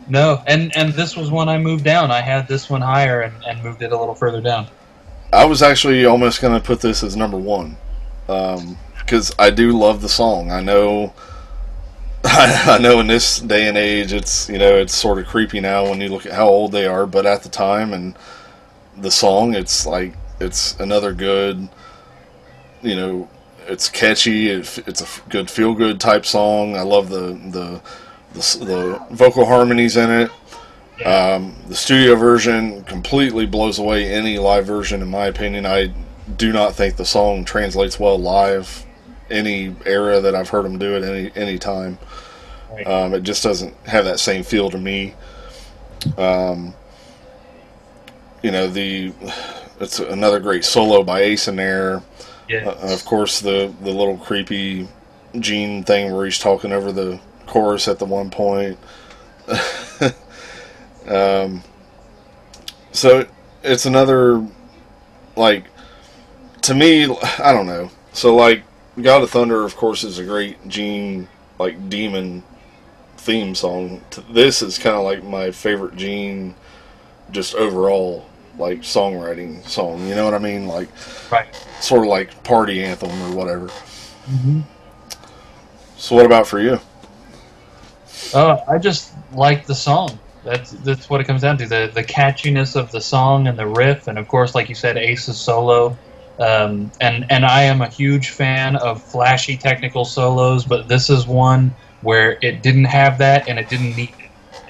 No, and this was one I moved down. I had this one higher and moved it a little further down. I was actually almost going to put this as number 1. Because I do love the song. I know I know in this day and age it's, you know, it's sort of creepy now when you look at how old they are, but at the time and the song, it's like, it's another good, you know, it's catchy, it's a good feel-good type song. I love the vocal harmonies in it. The studio version completely blows away any live version, in my opinion. I do not think the song translates well live, any era that I've heard them do it any time. Right. It just doesn't have that same feel to me. You know, it's another great solo by Ace in there. Yeah. Of course, the little creepy Gene thing where he's talking over the chorus at the one point. So it's another, like, to me, I don't know. So, like, God of Thunder, of course, is a great Gene, like, demon theme song. This is kind of like my favorite Gene, just overall, like, songwriting song. You know what I mean? Like, Right. sort of like party anthem or whatever. Mm-hmm. So, what about for you? I just like the song. That's what it comes down to. The catchiness of the song and the riff, and of course, like you said, Ace's solo. And I am a huge fan of flashy technical solos, but this is one where it didn't have that and it didn't need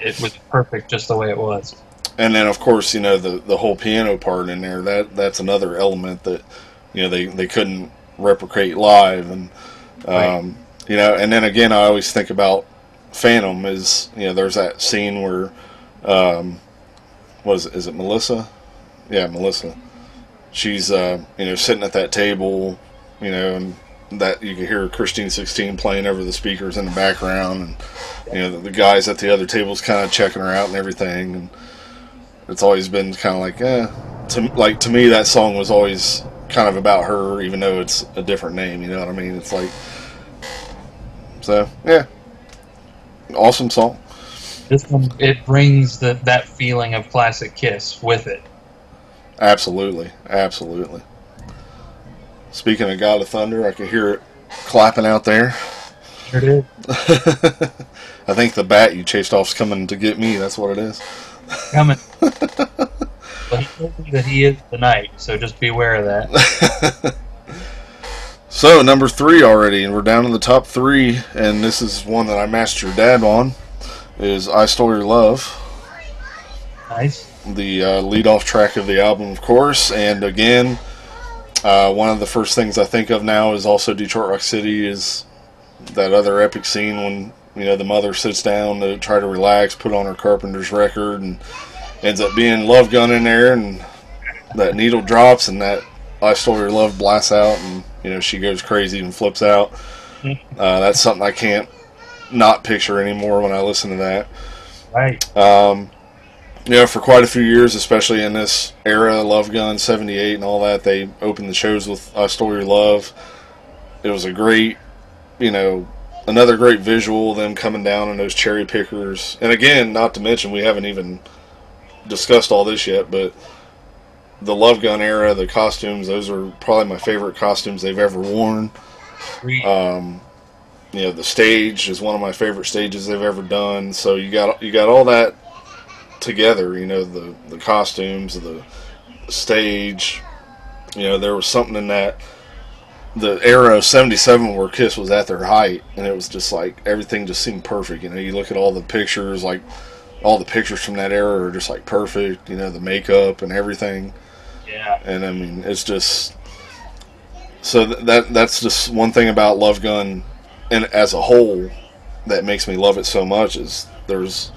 it. It was perfect just the way it was. And then, of course, you know, the whole piano part in there, that's another element that, you know, they couldn't replicate live. And, Right. you know, and then again, I always think about Phantom is, you know, there's that scene where, is it Melissa? Yeah, Melissa. She's, you know, sitting at that table, you know, and that you can hear Christine 16 playing over the speakers in the background, and, you know, the guys at the other tables kind of checking her out and everything, and it's always been kind of like, to me, that song was always kind of about her, even though it's a different name, you know what I mean? It's like, so, yeah. Awesome song. This one, it brings that feeling of classic Kiss with it. Absolutely. Absolutely. Speaking of God of Thunder, I can hear it clapping out there. Sure did. I think the bat you chased off's coming to get me. That's what it is. Coming. But he told me that he is the knight, so just beware of that. So, number 3 already, and we're down in the top 3, and this is one that I matched your dad on, is I Stole Your Love. Nice. The lead-off track of the album, of course, and again, one of the first things I think of now is also Detroit Rock City, is that other epic scene when, you know, the mother sits down to try to relax, put on her Carpenter's record, and ends up being Love Gun in there, and that needle drops, and that I Stole Your Love blasts out, and, you know, she goes crazy and flips out. That's something I can't not picture anymore when I listen to that. Right. You know, for quite a few years, especially in this era, Love Gun, 78 and all that, they opened the shows with I Stole Your Love. It was a great, you know, another great visual, them coming down in those cherry pickers. And again, not to mention, we haven't even discussed all this yet, but the Love Gun era, the costumes, those are probably my favorite costumes they've ever worn. Agreed. You know, the stage is one of my favorite stages they've ever done. So you got all that together, you know, the costumes, the stage. You know, there was something in that, the era of 77 where Kiss was at their height, and it was just like, everything just seemed perfect. You know, you look at all the pictures, like, all the pictures from that era are just like perfect, you know, the makeup and everything. Yeah. And I mean, it's just, So that's just one thing about Love Gun, and as a whole, that makes me love it so much. Is there's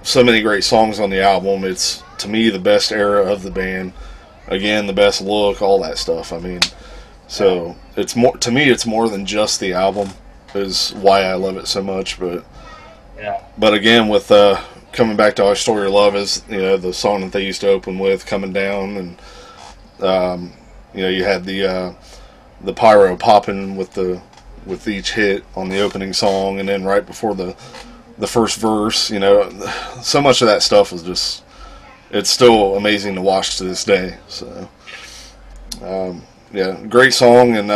so many great songs on the album. It's, to me, the best era of the band. Again, the best look, all that stuff. I mean, so it's more, to me, it's more than just the album is why I love it so much. But Yeah. But again, with coming back to Our Story of Love, is, you know, the song that they used to open with, Coming Down, and you know, you had the pyro popping with each hit on the opening song, and then right before the first verse, you know, so much of that stuff was just, it's still amazing to watch to this day. So yeah, great song, and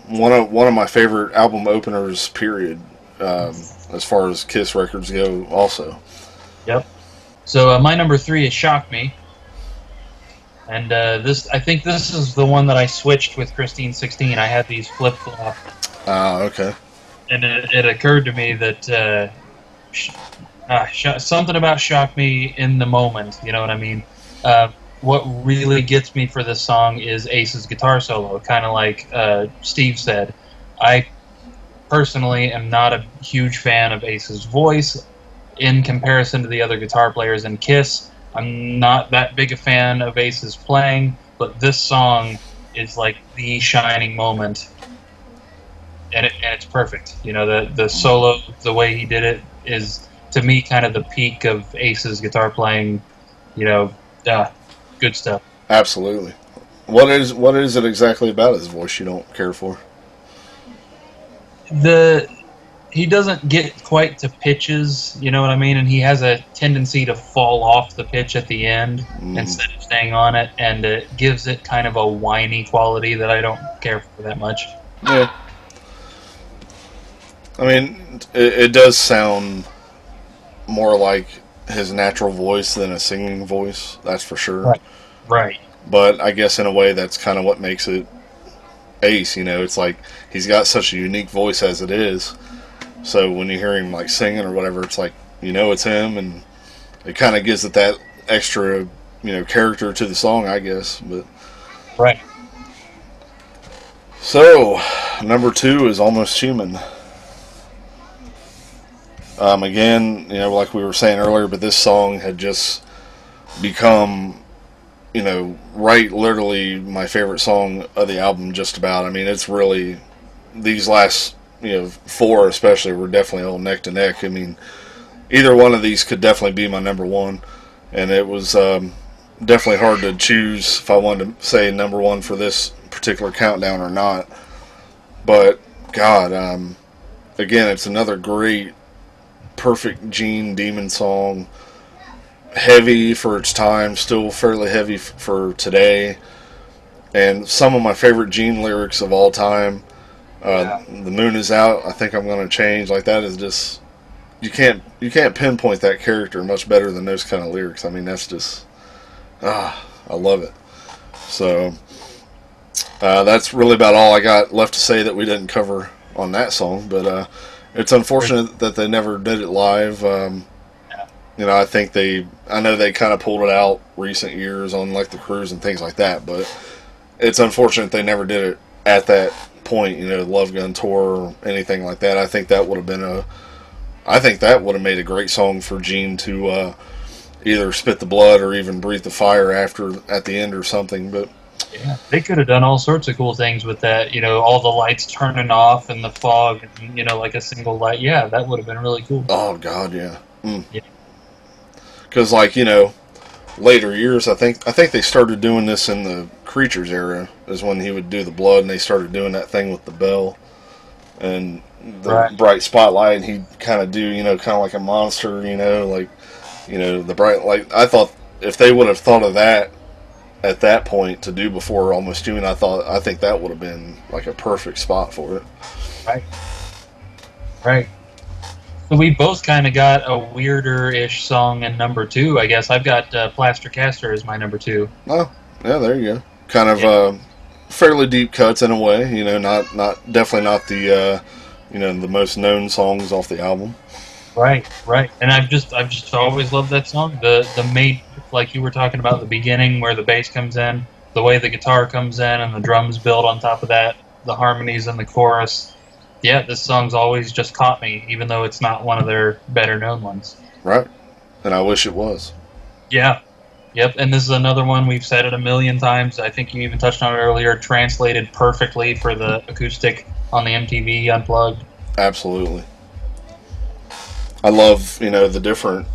one of my favorite album openers, period, as far as Kiss records go also. Yep. So my number 3 is Shock Me. And I think this is the one that I switched with Christine 16. I had these flip-flop. Okay. And it occurred to me that something about Shock Me in the moment, you know what I mean? What really gets me for this song is Ace's guitar solo, kind of like Steve said. I personally am not a huge fan of Ace's voice in comparison to the other guitar players in Kiss. I'm not that big a fan of Ace's playing, but this song is like the shining moment, and it's perfect. You know, the solo, the way he did it, is, to me, kind of the peak of Ace's guitar playing. You know, good stuff. Absolutely. What is it exactly about his voice you don't care for? He doesn't get quite to pitches, you know what I mean? And he has a tendency to fall off the pitch at the end instead of staying on it, and it gives it kind of a whiny quality that I don't care for that much. Yeah. I mean, it does sound more like his natural voice than a singing voice, that's for sure. Right. But I guess in a way that's kind of what makes it Ace, you know? It's like he's got such a unique voice as it is. So when you hear him like singing or whatever, it's like, you know, it's him, and it kind of gives it that extra, you know, character to the song, I guess. But right. So number 2 is Almost Human. Again, you know, like we were saying earlier, but this song had just become, you know, literally my favorite song of the album, just about. I mean, it's really, these last, you know, 4 especially were definitely all neck to neck. I mean, either one of these could definitely be my number 1, and it was definitely hard to choose if I wanted to say number 1 for this particular countdown or not. But God, again, it's another great, perfect Gene Demon song. Heavy for its time, still fairly heavy for today, and some of my favorite Gene lyrics of all time. The moon is out, I think I'm gonna change. Like, that is just, you can't pinpoint that character much better than those kind of lyrics. I mean, that's just, I love it. So that's really about all I got left to say that we didn't cover on that song. But it's unfortunate that they never did it live. You know, I know they kind of pulled it out recent years on like the cruise and things like that, but it's unfortunate they never did it at that point, you know, Love Gun tour or anything like that. I think that would have made a great song for Gene to either spit the blood or even breathe the fire at the end or something. But yeah, they could have done all sorts of cool things with that, you know, all the lights turning off and the fog, and, you know, like a single light. Yeah, that would have been really cool. Oh God, yeah. Yeah. Because, like, you know, later years, I think they started doing this in the Creatures era, is when he would do the blood, and they started doing that thing with the bell and the bright spotlight, and he'd kind of do, you know, kind of like a monster, you know, like, you know, the bright light. I thought if they would have thought of that at that point to do before Almost Human, I think that would have been like a perfect spot for it. Right. So we both kind of got a weirder-ish song in number 2, I guess. I've got Plaster Caster as my number 2. Oh, yeah, there you go. Kind of fairly deep cuts in a way, you know, definitely not the you know, the most known songs off the album. Right. And I've just always loved that song. The main, like you were talking about, the beginning where the bass comes in, the way the guitar comes in and the drums build on top of that. the harmonies in the chorus. Yeah, this song's always just caught me, even though it's not one of their better known ones. Right. And I wish it was. Yeah. Yep, and this is another one, we've said it a million times. I think you even touched on it earlier, translated perfectly for the acoustic on the MTV Unplugged. Absolutely. I love, the different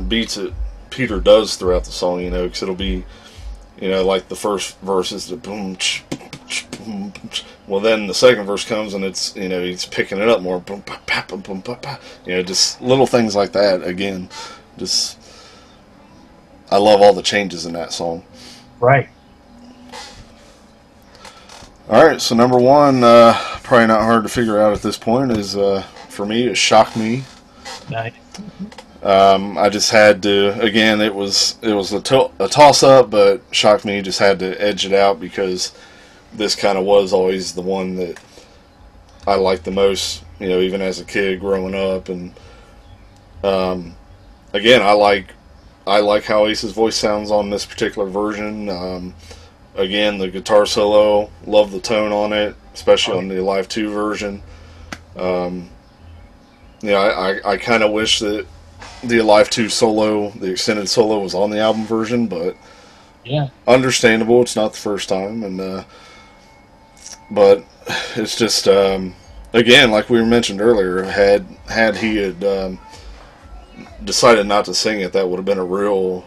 beats that Peter does throughout the song, because it'll be, like the first verse is the boom, boom. Well, then the second verse comes and it's, he's picking it up more, boom, ba, ba, boom, boom, ba, ba. Just little things like that. Again, just I love all the changes in that song. Right. All right, so number one, probably not hard to figure out at this point, is for me, it Shock Me. Nice. I just had to, again, it was a toss-up, but Shock Me just had to edge it out because this kind of was always the one that I liked the most, even as a kid growing up. And again, I like how Ace's voice sounds on this particular version. Again, the guitar solo, love the tone on it, especially on the Alive 2 version. I kind of wish that the Alive 2 solo, the extended solo, was on the album version, but yeah, understandable. It's not the first time, and but it's just again, like we mentioned earlier, had he decided not to sing it, that would have been a real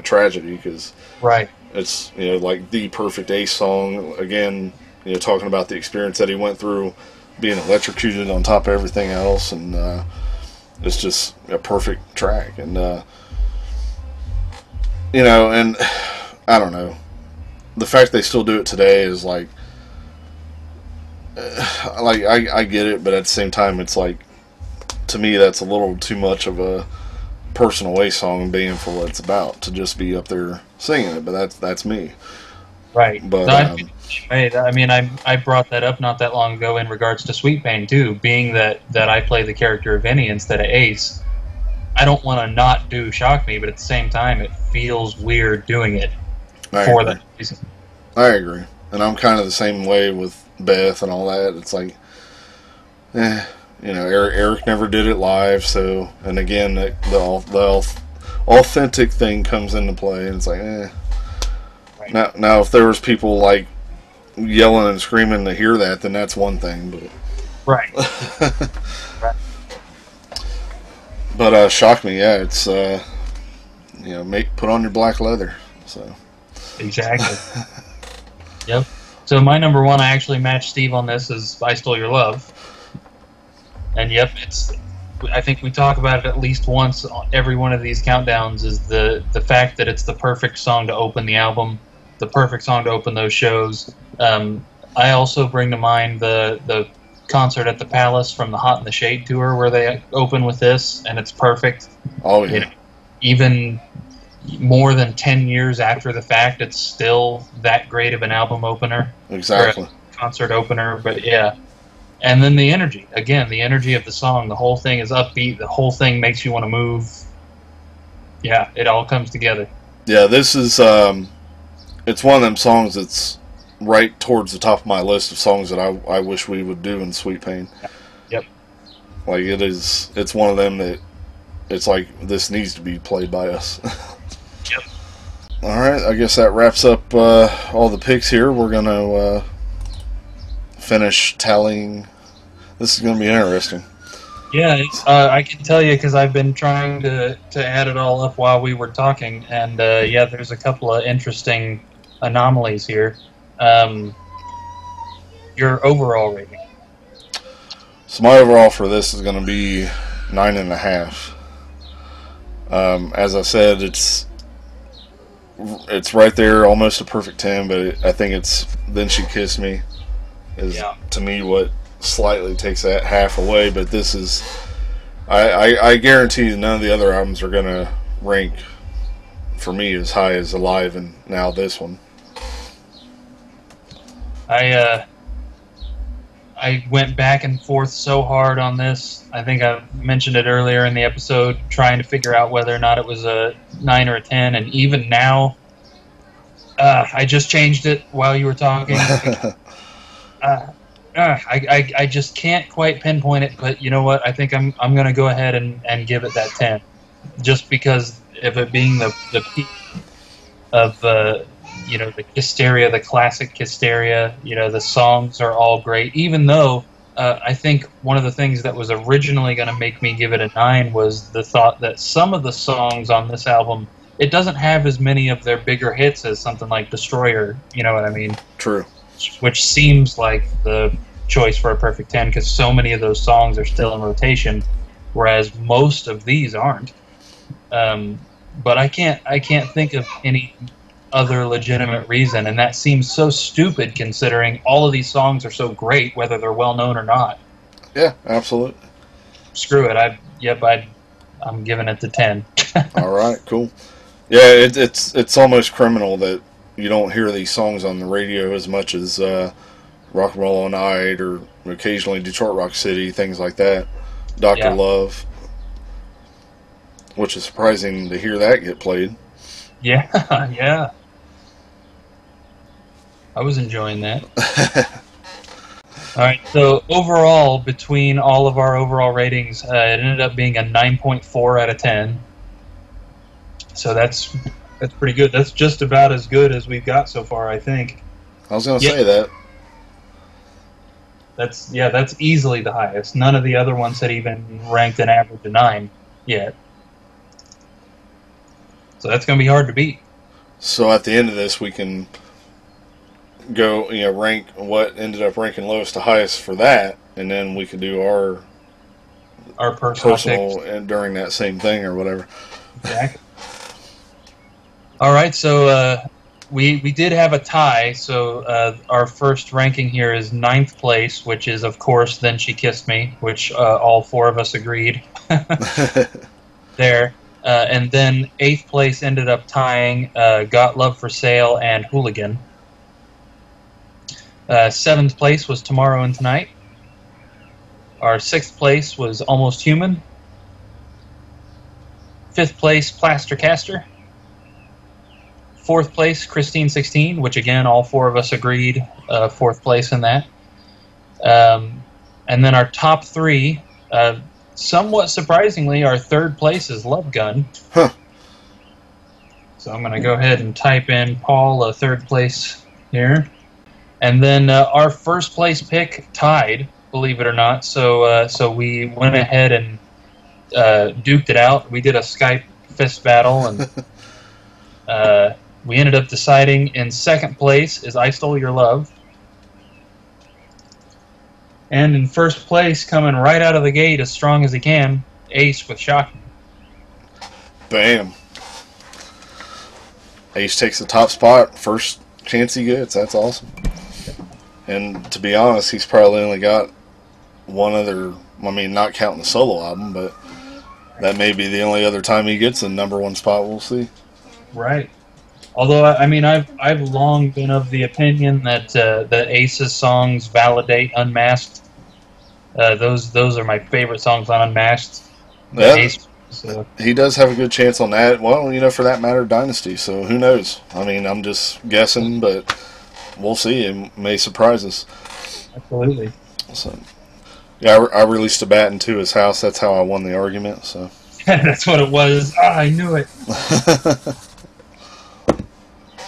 tragedy, because right, it's like the perfect Ace song. Again, talking about the experience that he went through, being electrocuted on top of everything else, and it's just a perfect track. And and I don't know, the fact they still do it today is like I get it, but at the same time, it's like, to me, that's a little too much of a personal Ace song being for what it's about, to just be up there singing it. But that's me. Right. But No, I mean, I brought that up not that long ago in regards to Sweet Pain too. Being that I play the character of Vinny instead of Ace, I don't want to not do Shock Me, but at the same time, it feels weird doing it for that reason. I agree, and I'm kind of the same way with Beth and all that. It's like, Eric never did it live, so, and again, the authentic thing comes into play, and it's like, Right. Now, if there was people like yelling and screaming to hear that, then that's one thing, but right. Right. But Shock Me, yeah, it's put on your black leather, so exactly. Yep. So my number one, I actually matched Steve on this, is I Stole Your Love. And yep, I think we talk about it at least once on every one of these countdowns, is the fact that it's the perfect song to open the album, the perfect song to open those shows. I also bring to mind the concert at the Palace from the Hot in the Shade tour, where they open with this, and it's perfect. Oh yeah. Even more than 10 years after the fact, it's still that great of an album opener. Exactly. Or a concert opener, but yeah. And then the energy. Again, the energy of the song. The whole thing is upbeat. The whole thing makes you want to move. Yeah, it all comes together. Yeah, this is, it's one of them songs that's right towards the top of my list of songs that I wish we would do in Sweet Pain. Yep. Like, it's one of them that it's like, this needs to be played by us. Yep. Alright, I guess that wraps up all the picks here. We're going to finish tallying. This is going to be interesting. Yeah, I can tell you, because I've been trying to add it all up while we were talking, and yeah, there's a couple of interesting anomalies here. Your overall rating? So my overall for this is going to be 9.5. As I said, it's right there, almost a perfect 10, but I think it's Then She Kissed Me is, to me, what slightly takes that half away. But this is, I guarantee none of the other albums are going to rank for me as high as Alive and now this one. I went back and forth so hard on this. I think I mentioned it earlier in the episode, trying to figure out whether or not it was a 9 or a 10, and even now, I just changed it while you were talking. I just can't quite pinpoint it, but you know what? I think I'm going to go ahead and give it that 10, just because of it being the peak of the Hysteria, the classic Hysteria. The songs are all great, even though I think one of the things that was originally going to make me give it a 9 was the thought that some of the songs on this album, it doesn't have as many of their bigger hits as something like Destroyer, you know what I mean? True. Which seems like the choice for a perfect 10 because so many of those songs are still in rotation, whereas most of these aren't. But I can't think of any other legitimate reason, and that seems so stupid considering all of these songs are so great, whether they're well known or not. Yeah, absolutely. Screw it. I'm giving it the 10. All right, cool. Yeah, it's almost criminal that you don't hear these songs on the radio as much as Rock and Roll All Night or occasionally Detroit Rock City, things like that. Dr. Love, which is surprising to hear that get played. Yeah, yeah. I was enjoying that. All right, so overall, between all of our overall ratings, it ended up being a 9.4 out of 10. So that's pretty good. That's just about as good as we've got so far, I think. I was going to say that. That's easily the highest. None of the other ones had even ranked an average of 9 yet. So that's going to be hard to beat. So at the end of this, we can go, rank what ended up ranking lowest to highest for that, and then we could do our personal and during that same thing or whatever. Exactly. All right, so we did have a tie. So our first ranking here is 9th place, which is of course Then She Kissed Me, which all 4 of us agreed there. And then 8th place ended up tying Got Love for Sale and Hooligan. 7th place was Tomorrow and Tonight. Our 6th place was Almost Human. 5th place, Plaster Caster. 4th place, Christine 16, which again, all 4 of us agreed 4th place in that. And then our top 3, somewhat surprisingly, our 3rd place is Love Gun. Huh. So I'm going to go ahead and type in Paul, 3rd place here. And then our 1st place pick tied, believe it or not. So we went ahead and duked it out. We did a Skype fist battle, and we ended up deciding in 2nd place is I Stole Your Love. And in 1st place, coming right out of the gate as strong as he can, Ace with Shocking. Bam. Ace takes the top spot, first chance he gets. That's awesome. And to be honest, he's probably only got one other, not counting the solo album, but that may be the only other time he gets a #1 spot. We'll see. Right. Although, I've long been of the opinion that that Ace's songs validate Unmasked. Those are my favorite songs on Unmasked. Yeah. Ace, so. He does have a good chance on that. Well, for that matter, Dynasty. So who knows? I'm just guessing, but we'll see. It may surprise us. Absolutely. So, yeah, I released a bat into his house. That's how I won the argument. So that's what it was. I knew it.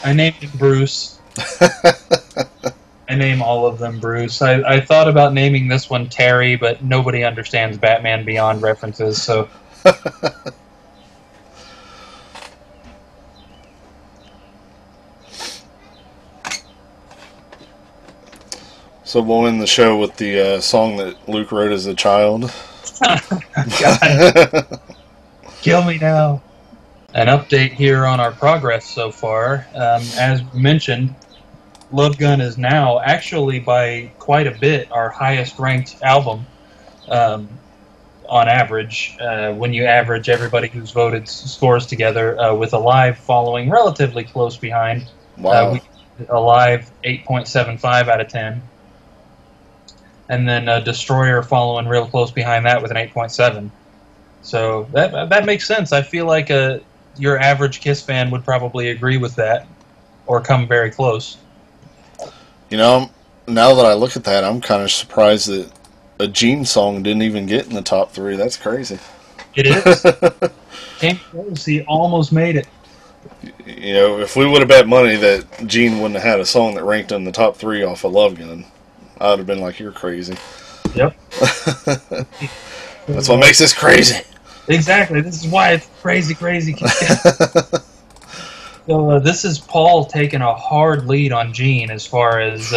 I named him Bruce. I name all of them Bruce. I thought about naming this one Terry, but nobody understands Batman Beyond references, so... So we'll end the show with the song that Luke wrote as a child. God. Kill me now. An update here on our progress so far. As mentioned, Love Gun is now, actually by quite a bit, our highest ranked album on average, when you average everybody who's voted scores together, with Alive following relatively close behind. Wow. Alive 8.75 out of 10. And then Destroyer following real close behind that with an 8.7. So that makes sense. I feel like your average Kiss fan would probably agree with that. or come very close. You know, now that I look at that, I'm kind of surprised that a Gene song didn't even get in the top 3. That's crazy. It is. Came close. He almost made it. You know, if we would have bet money that Gene wouldn't have had a song that ranked in the top 3 off of Love Gun, I would have been like, you're crazy. Yep. That's what makes this crazy. Exactly. This is why it's crazy, crazy. So this is Paul taking a hard lead on Gene as far as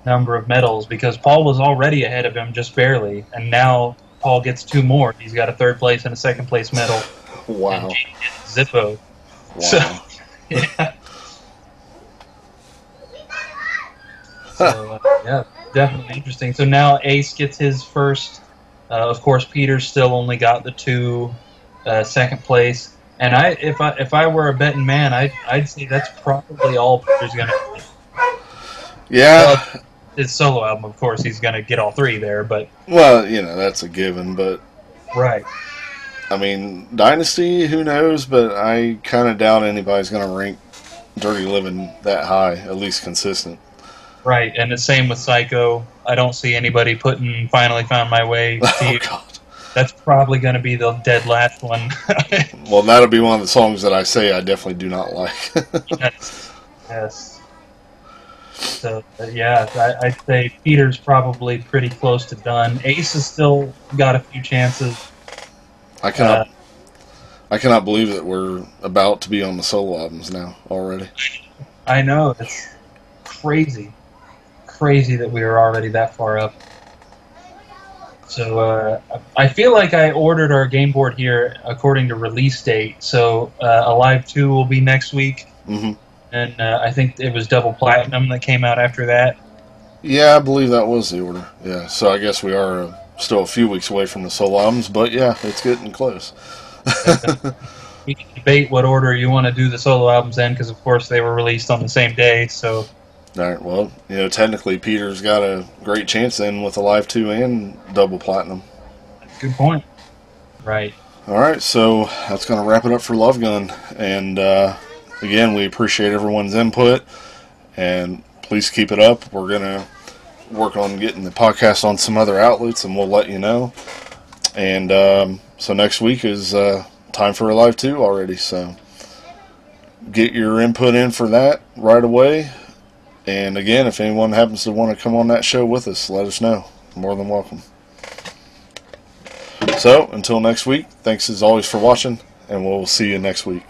number of medals, because Paul was already ahead of him just barely, and now Paul gets 2 more. He's got a 3rd place and a 2nd place medal. Wow. And Gene gets Zippo. Wow. So, yeah. So, yeah, definitely interesting. So now Ace gets his first. Of course, Peter's still only got the 2 2nd place. And if I were a betting man, I'd say that's probably all Peter's gonna get. Yeah. Well, his solo album, of course, he's gonna get all 3 there. But Well, you know, that's a given, but right. I mean, Dynasty, who knows, but I kind of doubt anybody's going to rank Dirty Living that high, at least consistent. Right, and the same with Psycho. I don't see anybody putting Finally Found My Way. Oh, God. That's probably going to be the dead last one. Well, that'll be one of the songs that I say I definitely do not like. Yes. So, yeah, I'd say Peter's probably pretty close to done. Ace has still got a few chances. I cannot believe that we're about to be on the solo albums now already. I know, it's crazy. Crazy that we are already that far up. So I feel like I ordered our game board here according to release date. So Alive 2 will be next week. Mm-hmm. And I think it was Double Platinum that came out after that. Yeah, I believe that was the order. Yeah, so I guess we are still a few weeks away from the solo albums, but yeah, it's getting close. We can debate what order you want to do the solo albums in, because of course they were released on the same day. So, All right, well, you know, technically Peter's got a great chance then with Alive 2 and Double Platinum. good point. Right. All right, so that's going to wrap it up for Love Gun. And again, we appreciate everyone's input, and please keep it up. We're going to work on getting the podcast on some other outlets, and we'll let you know. And so next week is time for Alive 2 already, so get your input in for that right away. And again, if anyone happens to want to come on that show with us, let us know. More than welcome. So, until next week, thanks as always for watching, and we'll see you next week.